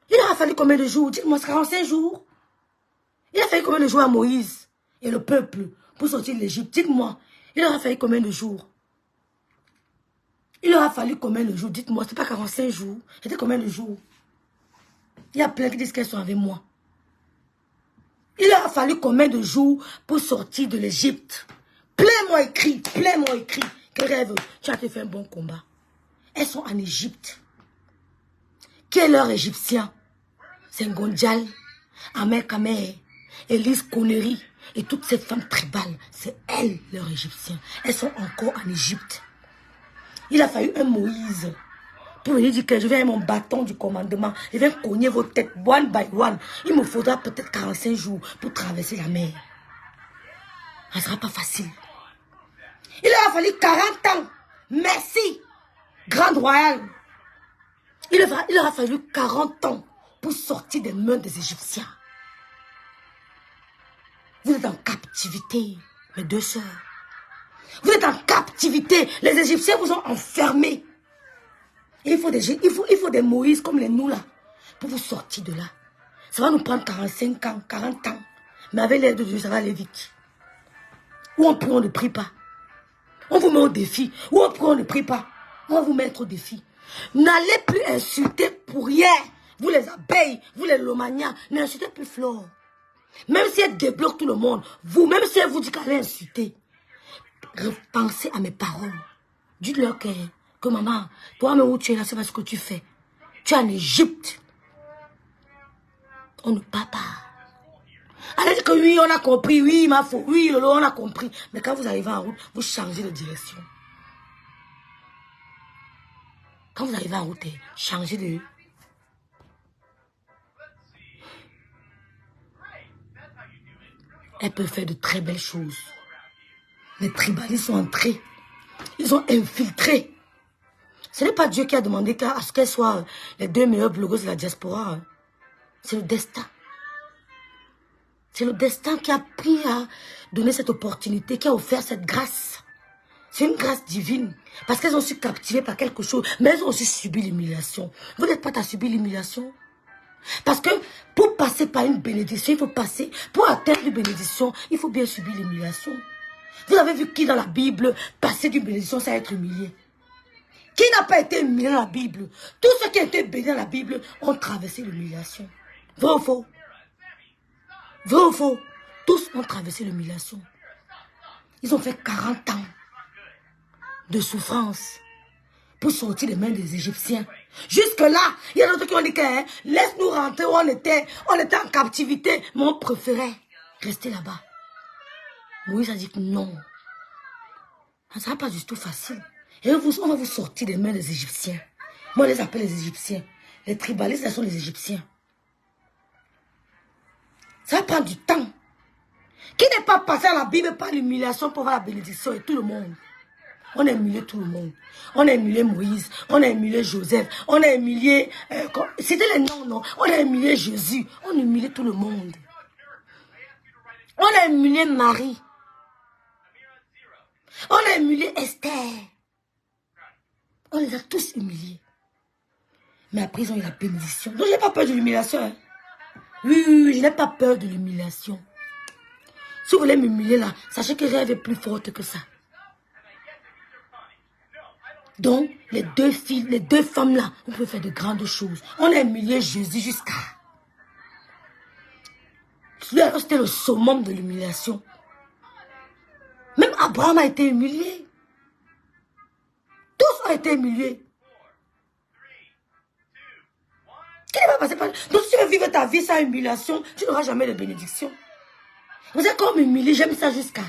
Il aura fallu combien de jours? Dites-moi, 45 jours. Il a fallu combien de jours à Moïse et le peuple pour sortir de l'Égypte? Dites-moi, il aura fallu combien de jours? Il aura fallu combien de jours? Dites-moi, c'est pas 45 jours. C'était combien de jours? Il y a plein qui disent qu'elles sont avec moi. Il aura fallu combien de jours pour sortir de l'Égypte? Plein m'ont écrit. Que Rêve, tu as fait un bon combat. Elles sont en Égypte. Qui est leur égyptien? C'est Ngondial, Ahmed Kamer, Élise Connery et toutes ces femmes tribales. C'est elles, leurs égyptiens. Elles sont encore en Égypte. Il a fallu un Moïse pour venir dire que je vais avec mon bâton du commandement. Je vais cogner vos têtes one by one. Il me faudra peut-être 45 jours pour traverser la mer. Ça ne sera pas facile. Il a fallu 40 ans. Merci, Grande Royale. Il aura fallu 40 ans pour sortir des mains des Égyptiens. Vous êtes en captivité, mes deux sœurs. Vous êtes en captivité. Les Égyptiens vous ont enfermés. Et il faut des Moïse comme les nous là, pour vous sortir de là. Ça va nous prendre 45 ans, 40 ans. Mais avec l'aide de Dieu, ça va aller vite. Ou on prie, on ne prie pas. On vous met au défi. Ou on prie, on ne prie pas. On va vous mettre au défi. N'allez plus insulter pour rien. Vous les abeilles, vous les lomanias, n'insultez plus Flore. Même si elle débloque tout le monde, vous, même si elle vous dit qu'elle est insultée, repensez à mes paroles. Dites-leur que maman, toi-même où tu es là, c'est parce que tu fais. Tu es en Égypte. On ne parle pas. Elle dit que oui, on a compris, oui, ma faux, oui, Lolo, on a compris. Mais quand vous arrivez en route, vous changez de direction. Quand vous arrivez en route, changez de... Elle peut faire de très belles choses. Les tribalistes sont entrés. Ils ont infiltré. Ce n'est pas Dieu qui a demandé à ce qu'elles soient les 2 meilleures blogueuses de la diaspora. Hein. C'est le destin. C'est le destin qui a pris à donner cette opportunité, qui a offert cette grâce. C'est une grâce divine. Parce qu'elles ont su captiver par quelque chose. Mais elles ont aussi subi l'humiliation. Vous n'êtes pas à subir l'humiliation? Parce que pour passer par une bénédiction, il faut passer. Pour atteindre une bénédiction, il faut bien subir l'humiliation. Vous avez vu qui dans la Bible, passer d'une bénédiction, ça être humilié? Qui n'a pas été humilié dans la Bible? Tous ceux qui ont été bénis dans la Bible ont traversé l'humiliation. Vrai ou faux? Vrai ou faux? Tous ont traversé l'humiliation. Ils ont fait 40 ans de souffrance pour sortir des mains des Égyptiens. Jusque-là, il y a d'autres qui ont dit que laisse-nous rentrer où on était en captivité. Mais on préférait rester là-bas. Moïse a dit que non. Ça ne sera pas du tout facile. Et on va vous sortir des mains des Égyptiens. Moi, je les appelle les Égyptiens. Les tribalistes, ce sont les Égyptiens. Ça va prendre du temps. Qui n'est pas passé à la Bible par l'humiliation pour voir la bénédiction et tout le monde? On a humilié tout le monde. On a humilié Moïse, on a humilié Joseph, on a humilié... C'était les noms, non? On a humilié Jésus, on a humilié tout le monde. On a humilié Marie. On a humilié Esther. On les a tous humiliés. Mais après, ils ont eu la bénédiction. Donc, je n'ai pas peur de l'humiliation. Hein? Oui, je n'ai pas peur de l'humiliation. Si vous voulez m'humilier là, sachez que je vais plus forte que ça. Donc, les deux filles, les deux femmes là, on peut faire de grandes choses. On a humilié Jésus jusqu'à... C'était le summum de l'humiliation. Même Abraham a été humilié. Tous ont été humiliés. Qui ne va passer par... Donc, si tu veux vivre ta vie sans humiliation, tu n'auras jamais de bénédiction. Vous savez comme humilié, j'aime ça jusqu'à...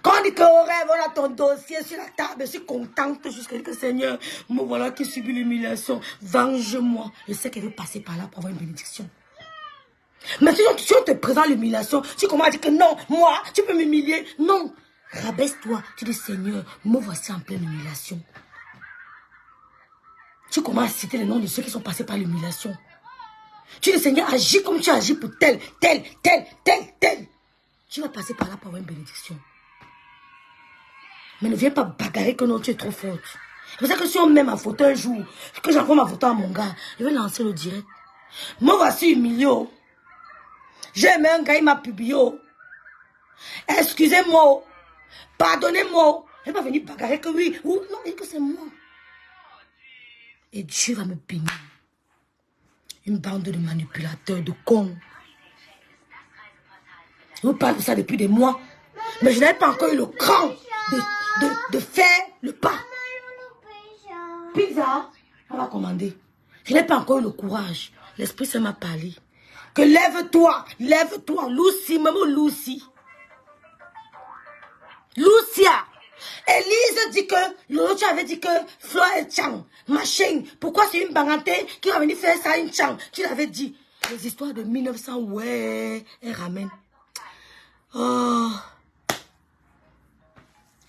Quand on dit qu'au rêve, on a ton dossier sur la table, je suis contente jusqu'à que Seigneur, me voilà qui subit l'humiliation. Venge-moi. Je sais qu'elle veut passer par là pour avoir une bénédiction. Mais si on te présente l'humiliation, tu commences à dire que non, moi, tu peux m'humilier. Non. Rabaisse-toi. Tu dis Seigneur, me voici en pleine humiliation. Tu commences à citer les noms de ceux qui sont passés par l'humiliation. Tu dis Seigneur, agis comme tu agis pour tel. Tu vas passer par là pour avoir une bénédiction. Mais ne viens pas bagarrer que non, tu es trop forte. C'est pour ça que si on met ma photo un jour, que j'envoie ma photo à mon gars, je vais lancer le direct. Moi, voici humilié. J'ai aimé un gars, il m'a publié. Excusez-moi. Pardonnez-moi. Il va venir bagarrer que oui. Ou non, et que c'est moi. Et Dieu va me bénir. Une bande de manipulateurs, de cons. Je vous parle de ça depuis des mois. Mais je n'avais pas encore eu le cran de faire le pas. Pizza, on va commander. Je n'ai pas encore eu le courage. L'Esprit Saint m'a parlé. Que lève-toi, Lucie, maman Lucie. Lucia. Élise dit que, l'autre avait dit que Flo est Chang, machin. Pourquoi c'est une bangante qui va venir faire ça, une Chang? Tu l'avais dit. Les histoires de 1900, ouais, elle ramène. Oh.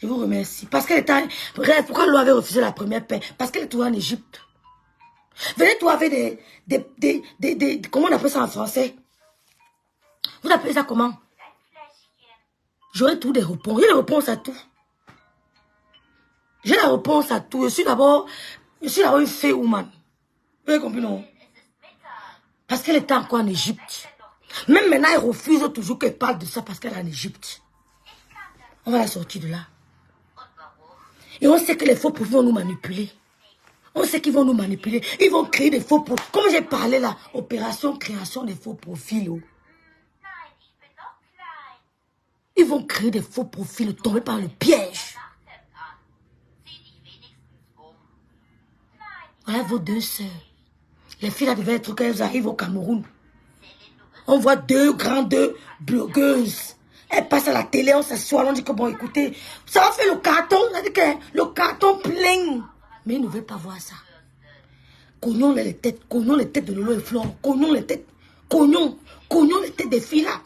Je vous remercie. Parce qu'elle était... Pourquoi l'eau avait refusé la première paix? Parce qu'elle est toujours en Égypte. Venez toi avec des... Comment on appelle ça en français? Vous appelez ça comment? J'aurai tout des réponses. J'ai les réponses à tout. J'ai la réponse à tout. Je suis d'abord une fée woman. Vous avez compris, non? Parce qu'elle était encore en Égypte. Même maintenant, elle refuse toujours qu'elle parle de ça parce qu'elle est en Égypte. On va la sortir de là. Et on sait que les faux profils vont nous manipuler. On sait qu'ils vont nous manipuler. Ils vont créer des faux profils. Comme j'ai parlé là, opération création des faux profils. Oh. Ils vont créer des faux profils, tomber par le piège. Voilà vos deux sœurs. Les filles là devaient être quand elles arrivent au Cameroun. On voit deux blogueuses. Elles passent à la télé, on s'assoit, on dit que bon, écoutez, ça va faire le carton, on a dit que le carton plein. Mais ils ne veulent pas voir ça. Cognons les têtes de Lolo et Flore, cognons les têtes, cognons les têtes des filles là.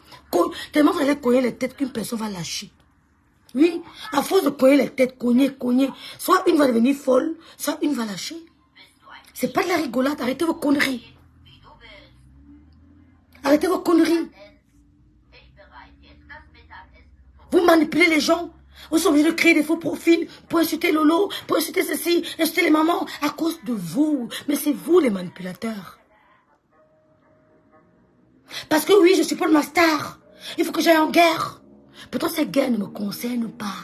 Tellement vous allez cogner les têtes qu'une personne va lâcher. Oui, à force de cogner les têtes, cogner. Soit une va devenir folle, soit une va lâcher. C'est pas de la rigolade, arrêtez vos conneries. Arrêtez vos conneries. Vous manipulez les gens. Vous êtes obligés de créer des faux profils pour insulter Lolo, pour insulter ceci, insulter les mamans à cause de vous. Mais c'est vous les manipulateurs. Parce que oui, je suis pas ma star. Il faut que j'aille en guerre. Pourtant, cette guerre ne me concerne pas.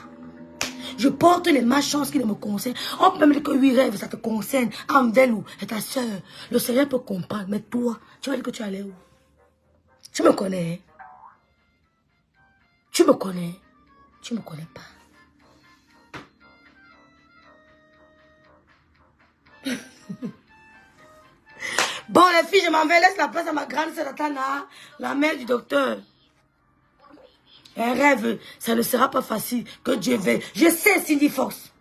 Je porte les malchances qui ne me concernent. On peut me dire que oui, rêve, ça te concerne. Amvelou est ta soeur. Le Seigneur peut comprendre. Mais toi, tu vas dire que tu allais où? Tu me connais. Tu me connais. Tu me connais pas. Bon, les filles, je m'en vais. Laisse la place à ma grande sœur Tana, la mère du docteur. Un rêve, ça ne sera pas facile. Que Dieu veille. Je sais, Cindy Fox.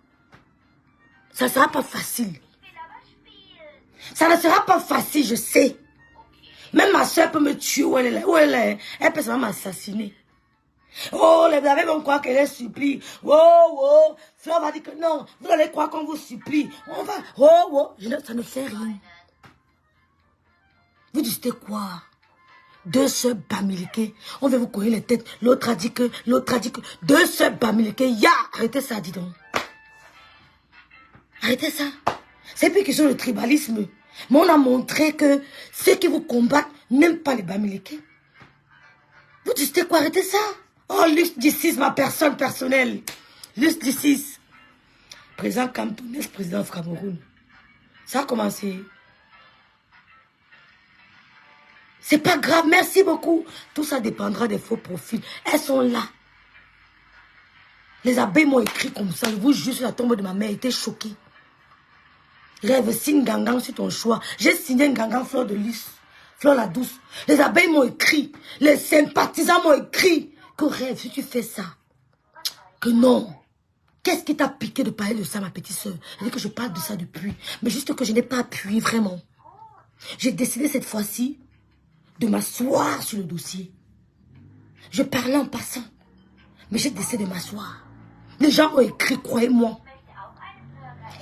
Ça ne sera pas facile. Ça ne sera pas facile, je sais. Même ma soeur peut me tuer où elle est. Elle peut seulement m'assassiner. Oh, les blabés vont croire qu'elle est supplie. Oh, Fleur va dire que non. Vous allez croire qu'on vous supplie. On va. Oh. Ça ne fait rien. Vous dites quoi? Deux sœurs bamiliquées. On veut vous courir les têtes. L'autre a dit que. Deux sœurs bamiliquées. Arrêtez ça, dis donc. Arrêtez ça. C'est plus question de tribalisme. Mais on a montré que ceux qui vous combattent n'aiment pas les bamiliqués. Vous dites quoi? Arrêtez ça. Oh, Luce D6, ma personne personnelle. Luce D6. Président Cameroun, président of Cameroun. Ça a commencé. C'est pas grave, merci beaucoup. Tout ça dépendra des faux profils. Elles sont là. Les abeilles m'ont écrit comme ça. Je vous jure, sur la tombe de ma mère, était choquée. Rêve, signe Gangan sur ton choix. J'ai signé un Gangan Fleur de Lys. Fleur la douce. Les abeilles m'ont écrit. Les sympathisants m'ont écrit. Que rêve, si tu fais ça. Que non. Qu'est-ce qui t'a piqué de parler de ça, ma petite soeur? Je dis que je parle de ça depuis. Mais juste que je n'ai pas appuyé vraiment. J'ai décidé cette fois-ci de m'asseoir sur le dossier. Je parlais en passant. Mais j'ai décidé de m'asseoir. Les gens ont écrit, croyez-moi.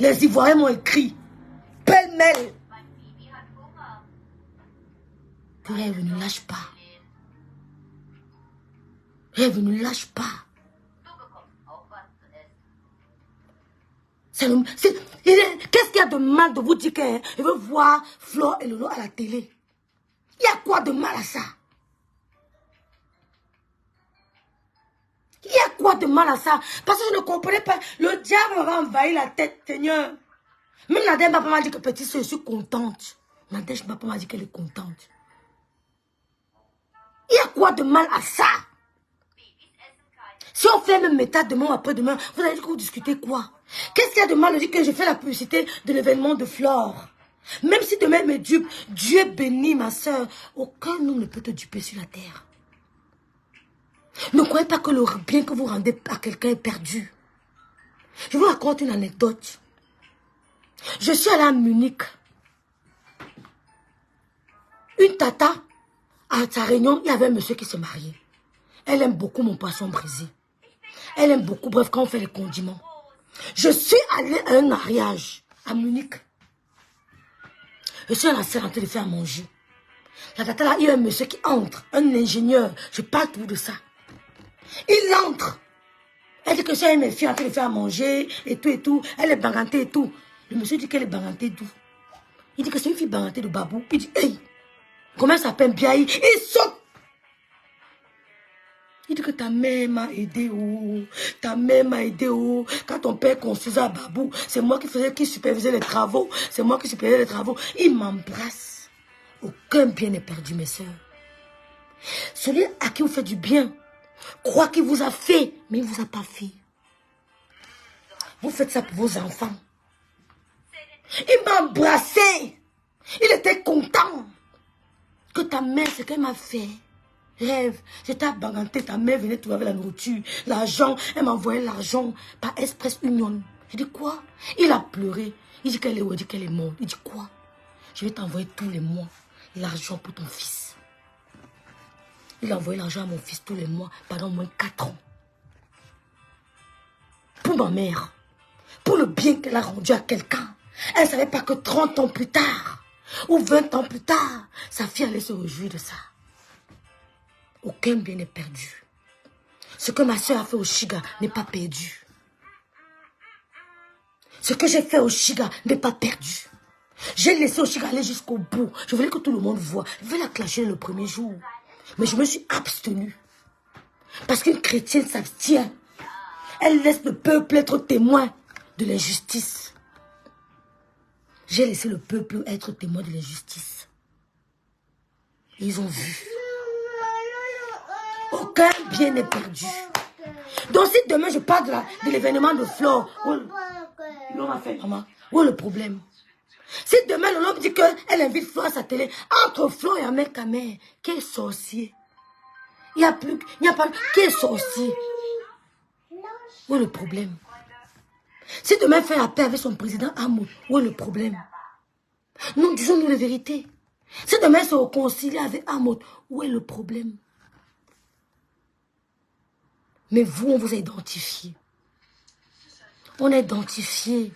Les Ivoiriens m'ont écrit. Pêle-mêle. Que rêve, ne lâche pas. Rêve, ne lâche pas. Qu'est-ce qu'il y a de mal de vous dire que je veux voir Flore et Lolo à la télé? Il y a quoi de mal à ça? Il y a quoi de mal à ça? Parce que je ne comprenais pas. Le diable va envahir la tête, Seigneur. Même Nadège Papa m'a dit que petite soeur, je suis contente. Nadège Papa m'a dit qu'elle est contente. Il y a quoi de mal à ça? Si on fait le méta demain ou après-demain, vous allez dire que vous discutez quoi? Qu'est-ce qu'il y a de mal de dire que je fais la publicité de l'événement de Flore? Même si demain me dupe, Dieu bénit ma soeur. Aucun homme ne peut te duper sur la terre. Ne croyez pas que le bien que vous rendez à quelqu'un est perdu. Je vous raconte une anecdote. Je suis allée à Munich. Une tata, à sa réunion, il y avait un monsieur qui se mariait. Elle aime beaucoup mon poisson brisé. Elle aime beaucoup, bref, quand on fait les condiments. Je suis allée à un mariage à Munich. Je suis à la salle en train de faire à manger. La tata là, il y a un monsieur qui entre, un ingénieur. Je parle tout de ça. Il entre. Elle dit que ça, mes filles en train de faire à manger et tout et tout. Elle est bangantée et tout. Le monsieur dit qu'elle est bangantée d'où? Il dit que c'est une fille bangantée de Babou. Il dit, hey, comment elle s'appelle Biaï? Il saute. Il dit que ta mère m'a aidé, oh. Ta mère m'a aidé, oh. Quand ton père construisait à Babou, c'est moi qui supervisais les travaux. C'est moi qui supervisais les travaux. Il m'embrasse. Aucun bien n'est perdu, mes soeurs. Celui à qui vous faites du bien, croit qu'il vous a fait, mais il ne vous a pas fait. Vous faites ça pour vos enfants. Il m'a embrassé. Il était content que ta mère, ce qu'elle m'a fait. Rêve, j'étais à Banganté, ta mère venait trouver avec la nourriture, l'argent, elle m'envoyait l'argent par Express Union. Je dis quoi? Il a pleuré. Il dit qu'elle est où? Il dit qu'elle est morte. Il dit quoi? Je vais t'envoyer tous les mois l'argent pour ton fils. Il a envoyé l'argent à mon fils tous les mois pendant au moins 4 ans. Pour ma mère, pour le bien qu'elle a rendu à quelqu'un. Elle ne savait pas que 30 ans plus tard, ou 20 ans plus tard, sa fille allait se réjouir de ça. Aucun bien n'est perdu. Ce que ma soeur a fait au Chiga n'est pas perdu. Ce que j'ai fait au Chiga n'est pas perdu. J'ai laissé au Chiga aller jusqu'au bout. Je voulais que tout le monde voie. Je vais la clasher le premier jour. Mais je me suis abstenue. Parce qu'une chrétienne s'abstient. Elle laisse le peuple être témoin de l'injustice. J'ai laissé le peuple être témoin de l'injustice. Ils ont vu. Aucun bien n'est perdu. Donc si demain je parle de l'événement de Flore, l'homme a fait maman, où est le problème? Si demain l'homme dit qu'elle invite Flore à sa télé, entre Flore et Ahmed Kamer, qui est sorcier? Il n'y a pas, qui est sorcier? Où est le problème? Si demain elle fait la paix avec son président Amour, où est le problème? Nous disons-nous la vérité. Si demain elle se réconcilie avec Amour, où est le problème? Mais vous, on vous a identifié. On a identifié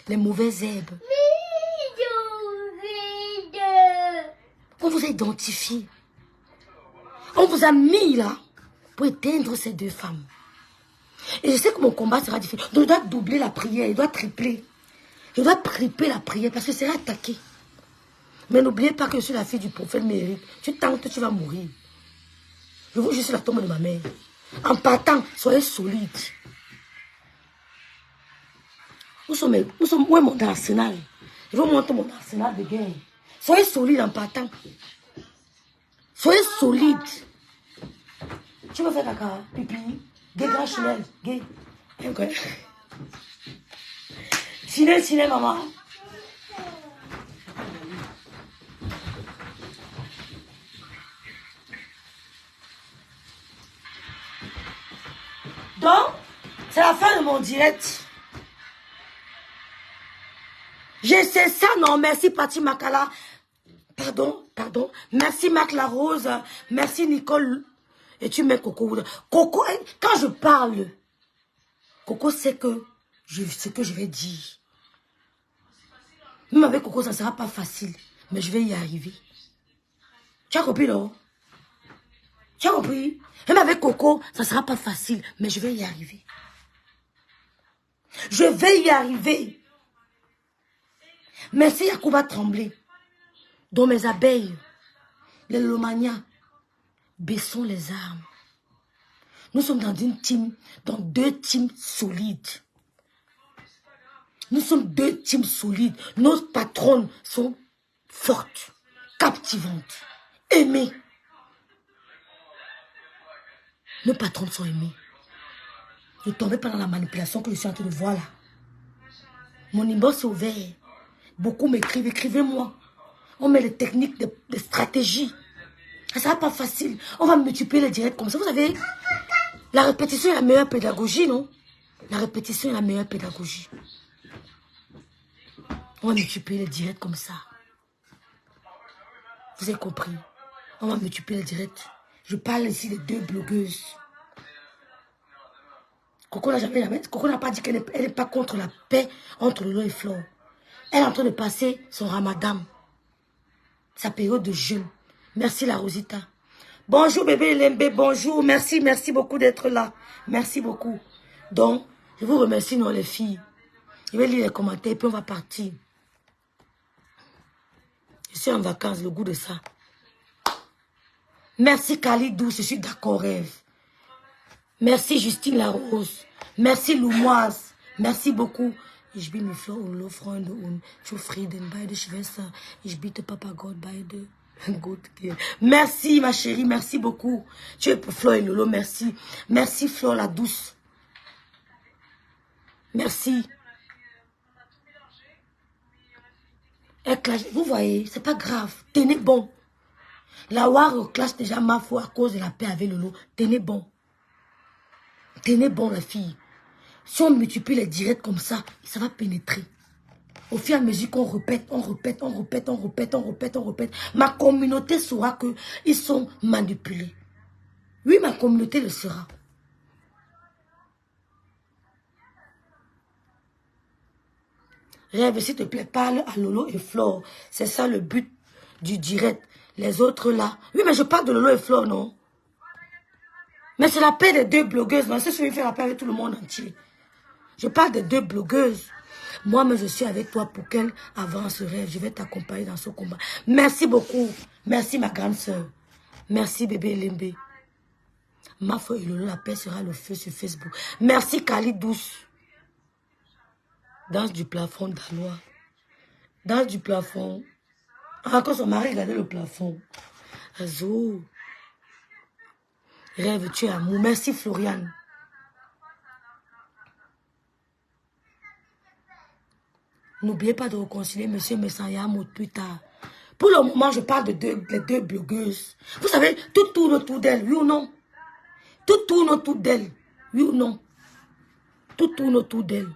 les mauvaises herbes. On vous a identifié. On vous a mis là pour éteindre ces 2 femmes. Et je sais que mon combat sera difficile. Donc je dois doubler la prière, je dois tripler. Je dois tripler la prière parce que c'est attaqué. Mais n'oubliez pas que je suis la fille du prophète Méric. Tu tentes, tu vas mourir. Je vous jure sur la tombe de ma mère. En partant, soyez solide. Où est mon arsenal? Je vais monter mon arsenal de guerre. Soyez solide en partant. Soyez solide. Tu veux faire caca, pipi, gay, grand Chanel, gay. Chanel, maman. Donc, c'est la fin de mon direct. J'ai cessé ça, non, merci Pati Makala. Pardon. Merci Marc Larose. Merci Nicole. Et tu mets Coco. Coco, quand je parle, Coco sait que ce que je vais dire. Même avec Coco, ça ne sera pas facile. Mais je vais y arriver. Tu as compris, non? Tu as compris? Même avec Coco, ça ne sera pas facile. Mais je vais y arriver. Je vais y arriver. Merci Yacouba Tremblay. Dont mes abeilles, les Lomania, baissons les armes. Nous sommes dans une team, dans 2 teams solides. Nous sommes 2 teams solides. Nos patronnes sont fortes, captivantes, aimées. Nos patronnes sont aimées. Ne tombez pas dans la manipulation que je suis en train de voir là. Mon inbox est ouvert. Beaucoup m'écrivent, écrivez-moi. On met les techniques de stratégie. Ça ne sera pas facile. On va multiplier les directs comme ça. Vous savez, la répétition est la meilleure pédagogie, non? La répétition est la meilleure pédagogie. On va multiplier les directs comme ça. Vous avez compris? On va multiplier les directs. Je parle ici de 2 blogueuses. Coco n'a pas dit qu'elle n'est pas contre la paix entre Lolo et Flore. Elle est en train de passer son ramadan. Sa période de jeûne. Merci la Rosita. Bonjour bébé Lembe, bonjour. Merci, merci beaucoup d'être là. Merci beaucoup. Donc, je vous remercie, non les filles. Je vais lire les commentaires et puis on va partir. Je suis en vacances, le goût de ça. Merci Khalidou, je suis d'accord, rêve. Merci Justine Larose. Merci Loumoise. Merci beaucoup. Ich bin mit Flo und Lo Freunde und zufrieden. Beide Schwestern. Ich bitte Papa Gott beide. Good girl. Merci ma chérie, merci beaucoup. Tu es pour Flo et Lolo, merci. Merci Flo la douce. Merci. Vous voyez, c'est pas grave. Tenez bon. La War clash déjà ma foi à cause de la paix avec Lolo. Tenez bon. Tenez bon la fille. Si on multiplie les directs comme ça va pénétrer. Au fur et à mesure qu'on répète, on répète, on répète, on répète, on répète, on répète. Ma communauté saura qu'ils sont manipulés. Oui, ma communauté le sera. Rêve, s'il te plaît, parle à Lolo et Flore. C'est ça le but du direct. Les autres là. Oui, mais je parle de Lolo et Flore, non? Mais c'est la paix des deux blogueuses. C'est ce que je fais la paix avec tout le monde entier. Je parle des deux blogueuses. Moi, mais je suis avec toi pour qu'elle avance, rêve. Je vais t'accompagner dans ce combat. Merci beaucoup. Merci, ma grande soeur. Merci, bébé Lembe. Ma foi et Lolo, la paix sera le feu sur Facebook. Merci, Kali Douce. Danse du plafond, Danois. Danse du plafond. Encore son mari regardait le plafond. Azo. Rêve, tu es amour. Merci, Floriane. N'oubliez pas de réconcilier monsieur Messayamo plus tard. Pour le moment, je parle de les deux blogueuses. Vous savez, tout tourne autour d'elle, oui ou non? Tout tourne autour d'elle, oui ou non? Tout tourne autour d'elle.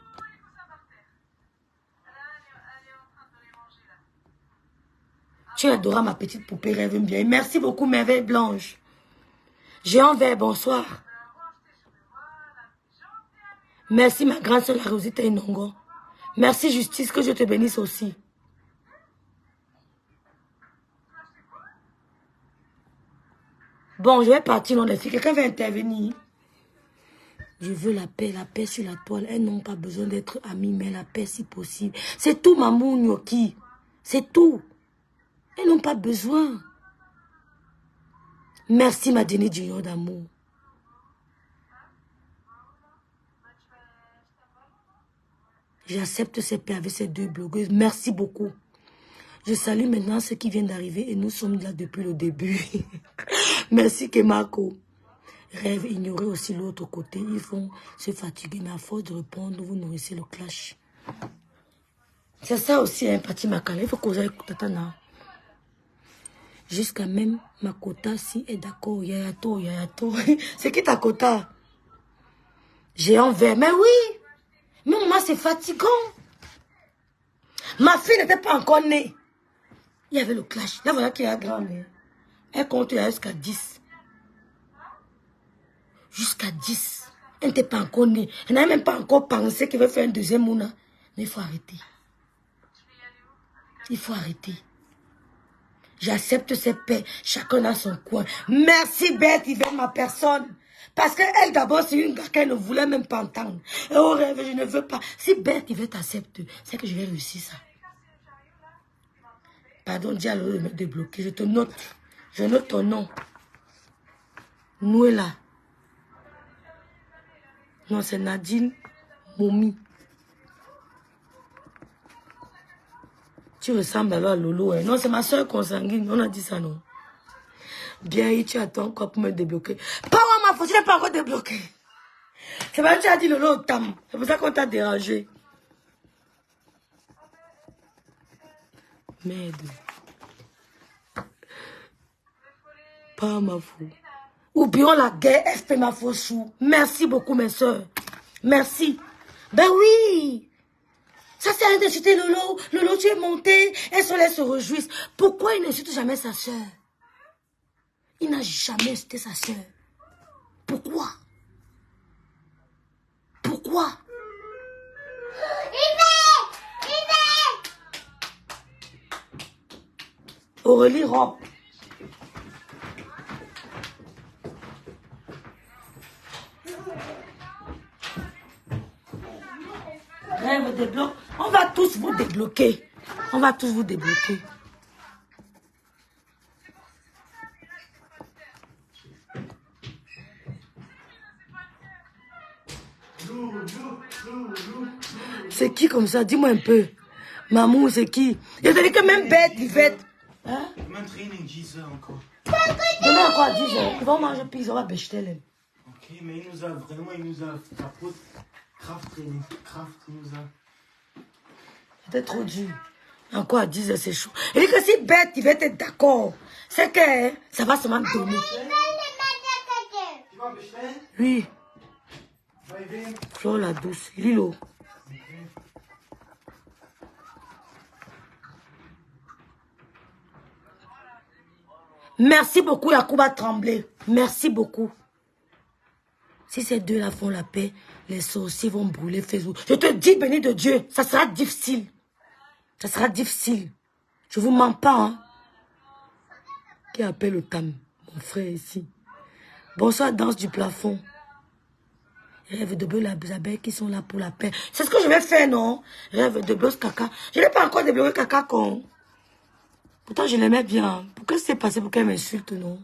Tu es adorable, ma petite poupée, rêve bien. Merci beaucoup, merveille blanche. Géant vert, bonsoir. Merci, ma grande soeur, la Rosita Inongo. Merci, Justice, que je te bénisse aussi. Bon, je vais partir, non, les filles. Quelqu'un va intervenir. Je veux la paix sur la toile. Elles n'ont pas besoin d'être amies, mais la paix si possible. C'est tout, maman Nyoki. C'est tout. Elles n'ont pas besoin. Merci, ma Jenny Junior d'amour. J'accepte ces paix avec ces deux blogueuses. Merci beaucoup. Je salue maintenant ceux qui viennent d'arriver et nous sommes là depuis le début. Merci, Kemako. Rêve, ignorez aussi l'autre côté. Ils vont se fatiguer, mais à force de répondre, vous nourrissez le clash. C'est ça aussi, hein, Pati Makala. Il faut causer avec Tatana. Jusqu'à même Makota, si est d'accord. Yayato, Yayato. C'est qui ta Kota? Géant vert. Mais oui! Mais maman, c'est fatigant. Ma fille n'était pas encore née. Il y avait le clash. Là, voilà qui est grande. Elle compte jusqu'à 10. Jusqu'à 10. Elle n'était pas encore née. Elle n'avait même pas encore pensé qu'elle veut faire un deuxième mouna. Mais il faut arrêter. Il faut arrêter. J'accepte ces paix. Chacun dans son coin. Merci, Bête, Yvette, ma personne. Parce qu'elle, d'abord, c'est une gars qu'elle ne voulait même pas entendre. Et au rêve, je ne veux pas. Si Bête, Yvette accepte, c'est que je vais réussir ça. Pardon, dis à l'autre de me débloquer. Je te note. Je note ton nom. Nouela. Non, c'est Nadine Momi. Tu ressembles alors à Lolo. Hein? Non, c'est ma soeur consanguine. On a dit ça, non? Bien, tu attends encore pour me débloquer. Pas moi, ma faute, je n'ai pas encore débloqué. C'est parce que tu as dit Lolo au tam. C'est pour ça qu'on t'a dérangé. Merde. Pas ma faute. Oublions la guerre, FP ma faute chou. Merci beaucoup, mes soeurs. Merci. Ben oui. Ça sert à rien d'insulter Lolo. Lolo, tu es monté. Elles sont là, elles se réjouissent. Pourquoi il n'insulte jamais sa soeur? Il n'a jamais insulté sa soeur. Pourquoi? Pourquoi? Aurélie Rob. Rêve débloque. On va tous vous débloquer. On va tous vous débloquer. C'est qui comme ça? Dis-moi un peu. Maman, c'est qui? Je te dis que même bête, Yvette. Hein? Mijn training 10 heures encore. Demain à quoi? 10 heures. Ils vont manger pizza, on va bêcher. Ok, mais il nous a capote. Kraft training. Kraft, il nous a. C'était trop dur. Encore à 10 heures, c'est chaud. Et que si bête, Yvette est d'accord. C'est que hein, ça va seulement donner. Tu vas bestellen? Oui. Bij wem? Flore la douce. Lilo. Merci beaucoup, Yacouba Tremblay. Merci beaucoup. Si ces deux-là font la paix, les sorciers vont brûler Facebook. Je te dis, béni de Dieu, ça sera difficile. Ça sera difficile. Je vous mens pas, hein. Qui appelle le Tam? Mon frère ici. Bonsoir, danse du plafond. Rêve de bleu, les abeilles qui sont là pour la paix. C'est ce que je vais faire, non? Rêve de bleu, caca. Je n'ai pas encore débloqué caca, con. Pourtant, je l'aimais bien. Pourquoi c'est passé pour qu'elle m'insulte, non?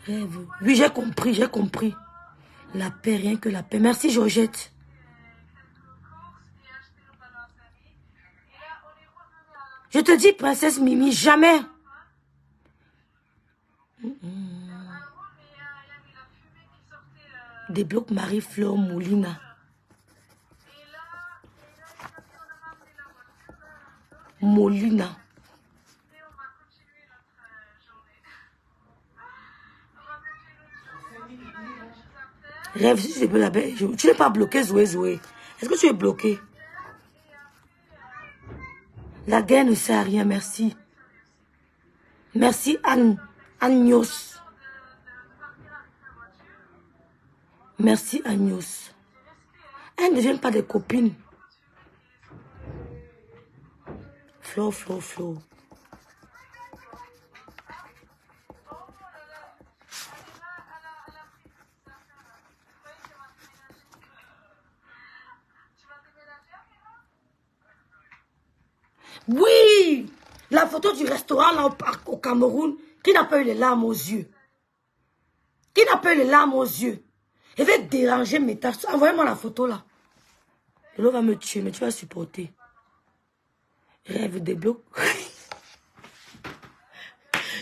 Rêve. Oui, j'ai compris, j'ai compris. La paix, rien que la paix. Merci, Georgette. Je te dis, princesse Mimi, jamais. Débloque Marie-Fleur Moulina. Molina. Rêve, si je peux la baie. Tu n'es pas bloqué, Zoé, Zoé. Est-ce que tu es bloqué? La guerre ne sert à rien, merci. Merci, Agnos. Merci, Agnos. Elles ne deviennent pas des copines. Flo. Oui! La photo du restaurant là au Cameroun, qui n'a pas eu les larmes aux yeux? Qui n'a pas eu les larmes aux yeux? Je vais déranger mes tâches. Envoyez-moi la photo là. L'eau va me tuer, mais tu vas supporter. Rêve des blocs.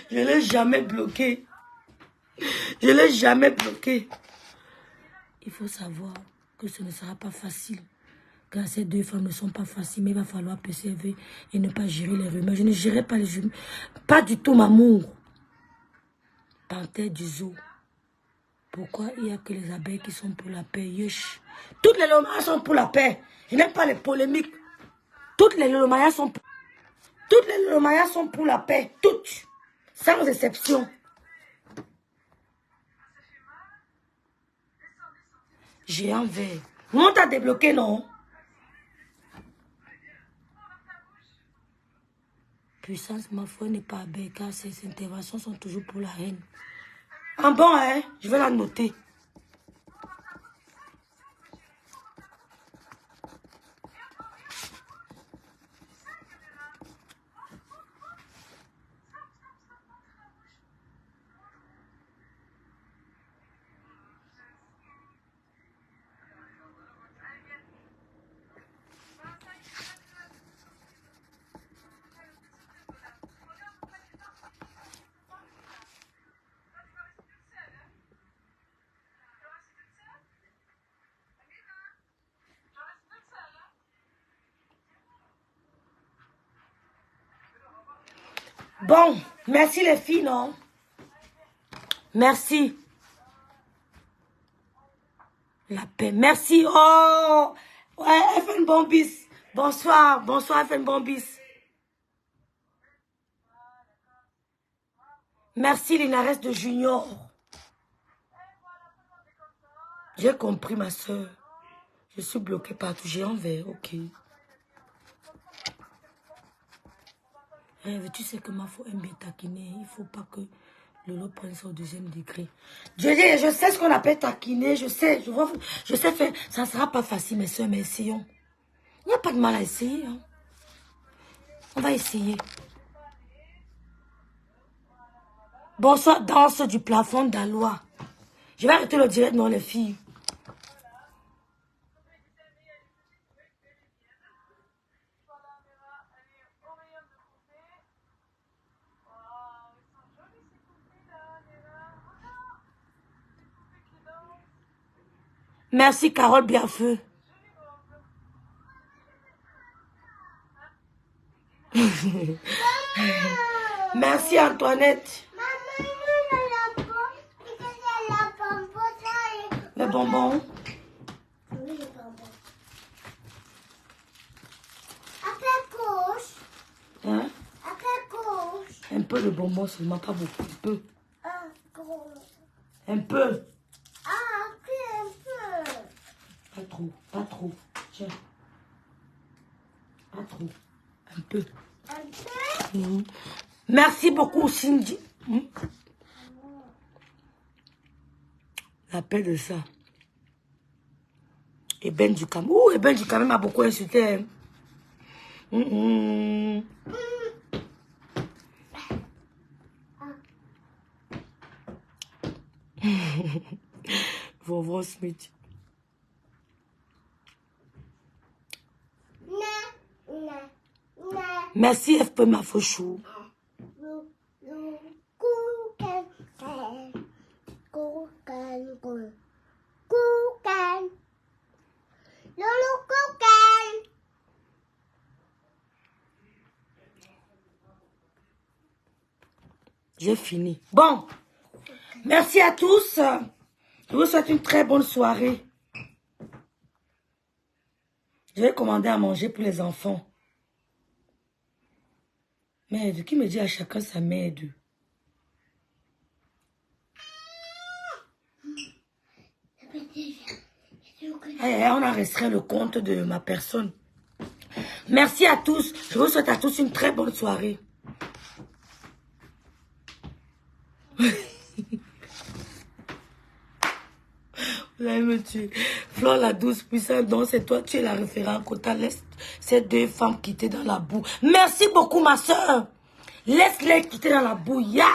Je ne l'ai jamais bloqué. Je ne l'ai jamais bloqué. Il faut savoir que ce ne sera pas facile. Car ces deux femmes ne sont pas faciles, mais il va falloir persévérer et ne pas gérer les rumeurs. Je ne gérerai pas les rumeurs. Pas du tout, Mamour. Panthère du zoo. Pourquoi il n'y a que les abeilles qui sont pour la paix? Yush. Toutes les lomayas sont pour la paix. Je n'aime pas les polémiques. Toutes les lomayas sont pour la paix. Toutes. Sans exception. Géant vert. On t'a débloqué, non? Puissance, ma foi, n'est pas abeille, car ces interventions sont toujours pour la reine. Ah bon, hein? Je vais la noter. Bon, merci les filles, non? Merci. La paix, merci. Oh, ouais, FN Bombis. Bonsoir, FN Bombis. Merci Linares de Junior. J'ai compris, ma soeur. Je suis bloquée partout, j'ai envers, ok. Tu sais que ma foi aime bien taquiner. Il ne faut pas que Lolo prend ça au deuxième degré. Je sais ce qu'on appelle taquiner, je sais faire. Ça ne sera pas facile, mes soeurs, mais essayons. Il n'y a pas de mal à essayer. Hein. On va essayer. Bonsoir, danse du plafond d'Alois. Je vais arrêter le direct, non, les filles. Merci, Carole Bienfeu. Merci, Antoinette. Le bonbon. Oui, le bonbon. Après gauche. Hein? Après gauche. Un peu de bonbon seulement, pas beaucoup. Un peu. Gauche. Un peu. Ah, un peu. Pas trop, pas trop. Tiens. Pas trop. Un peu. Un peu. Mmh. Merci beaucoup, Cindy. Mmh. La paix de ça. Et Ben du Cameroun. Ouh, et Ben du Cameroun m'a beaucoup insulté. Hein. Mmh. Vovro Smith. Merci FP Mafouchou. J'ai fini. Bon, merci à tous. Je vous souhaite une très bonne soirée. Je vais commander à manger pour les enfants. Merde, qui me dit à chacun sa merde? On a restreint le compte de ma personne. Merci à tous. Je vous souhaite à tous une très bonne soirée. Vous allez me tuer. Flore la douce puissante, donc c'est toi, tu es la référente. Kota, laisse ces deux femmes quitter dans la boue. Merci beaucoup, ma soeur. Laisse-les quitter dans la boue. Ya!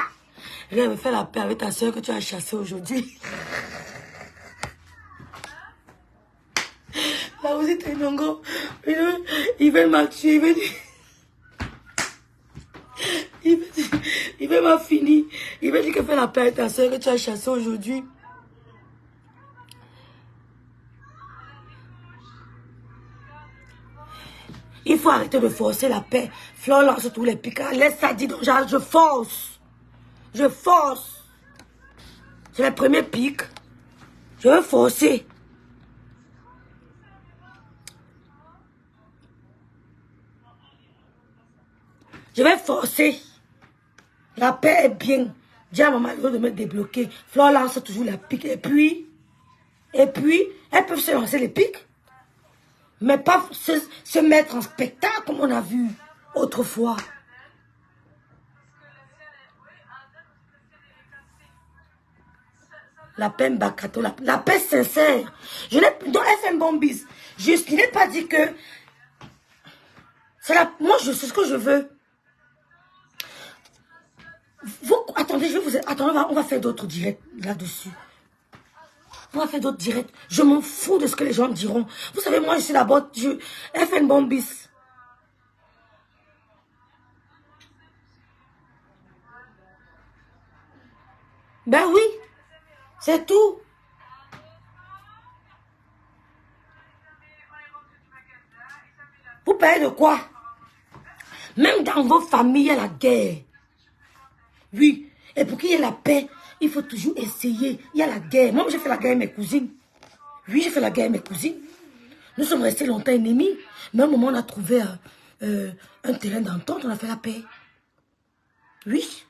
Elle me fait la paix avec ta soeur que tu as chassée aujourd'hui. Là, vous êtes un ongo. Il veut m'a tuer. Il veut m'a fini. Il veut dire que fais la paix avec ta soeur que tu as chassée aujourd'hui. Il faut arrêter de forcer la paix. Flore lance tous les pics. Laisse ça dire donc je force. Je force. C'est le premier pic. Je veux forcer. Je vais forcer. La paix est bien. Dis à maman de me débloquer. Flore lance toujours les pics. Et puis, elles peuvent se lancer les pics. Mais pas se mettre en spectacle comme on a vu autrefois. La paix Mbakato, la paix sincère. Je n'ai dans FM Bombis. Je n'ai pas dit que c'est la. Moi, je sais ce que je veux. Vous, attendez, attendez, on va faire d'autres directs là-dessus. On va faire d'autres directs. Je m'en fous de ce que les gens diront. Vous savez, moi, je suis d'abord FN Bombis. Ben oui, c'est tout. Vous payez de quoi? Même dans vos familles, il y a la guerre. Oui, et pour qu'il y ait la paix, il faut toujours essayer. Il y a la guerre. Moi, j'ai fait la guerre avec mes cousines. Oui, j'ai fait la guerre avec mes cousines. Nous sommes restés longtemps ennemis. Mais à un moment, on a trouvé un terrain d'entente. On a fait la paix. Oui.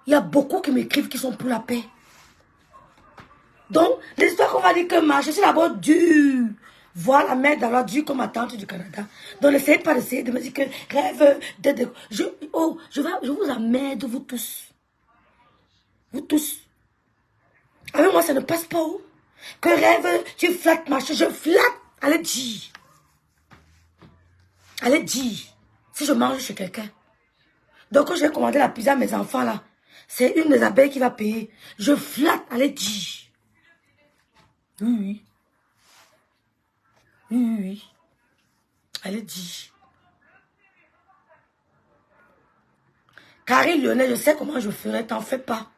Il y a beaucoup qui m'écrivent qui sont pour la paix. Donc, l'histoire qu'on va dire que marche, c'est d'abord dur. voir la mer dans l'eau dure comme ma tante du Canada. Donc, n'essayez pas d'essayer de me dire que rêve je vous emmerde, vous tous. Vous tous. Avec moi, ça ne passe pas où. Que rêve, tu flattes ma chose, je flatte. Allez dire. Allez dire. Si je mange chez quelqu'un. Donc, quand j'ai commandé la pizza à mes enfants, là, c'est une des abeilles qui va payer. Je flatte. Allez dire. Oui. Oui. Allez dire. Carrie Lionel, je sais comment je ferai, t'en fais pas.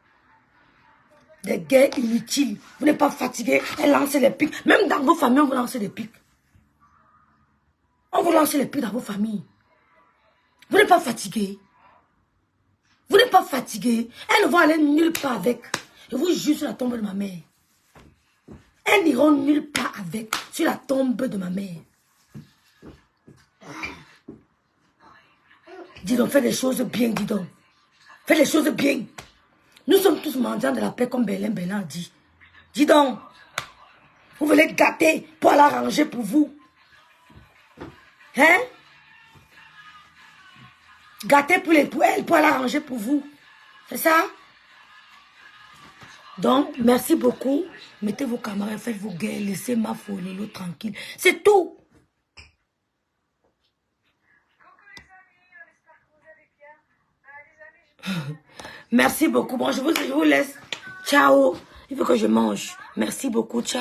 Des guerres inutiles. Vous n'êtes pas fatigué. Elle lance les pics. Même dans vos familles, on vous lance des pics. On vous lance les pics dans vos familles. Vous n'êtes pas fatigué. Vous n'êtes pas fatigué. Elles ne vont aller nulle part avec. Je vous jure sur la tombe de ma mère. Elles n'iront nulle part avec. Sur la tombe de ma mère. Dis donc, fais des choses bien, dis donc. Fais les choses bien. Nous sommes tous mendiants de la paix comme Bélin dit. Dis donc. Vous voulez gâter pour aller arranger pour vous. Hein? Gâter pour elle pour aller arranger pour vous. C'est ça? Donc, merci beaucoup. Mettez vos camarades, faites vos guerres, laissez ma folie l'autre tranquille. C'est tout. Merci beaucoup. Bon, je vous laisse. Ciao. Il faut que je mange. Merci beaucoup. Ciao.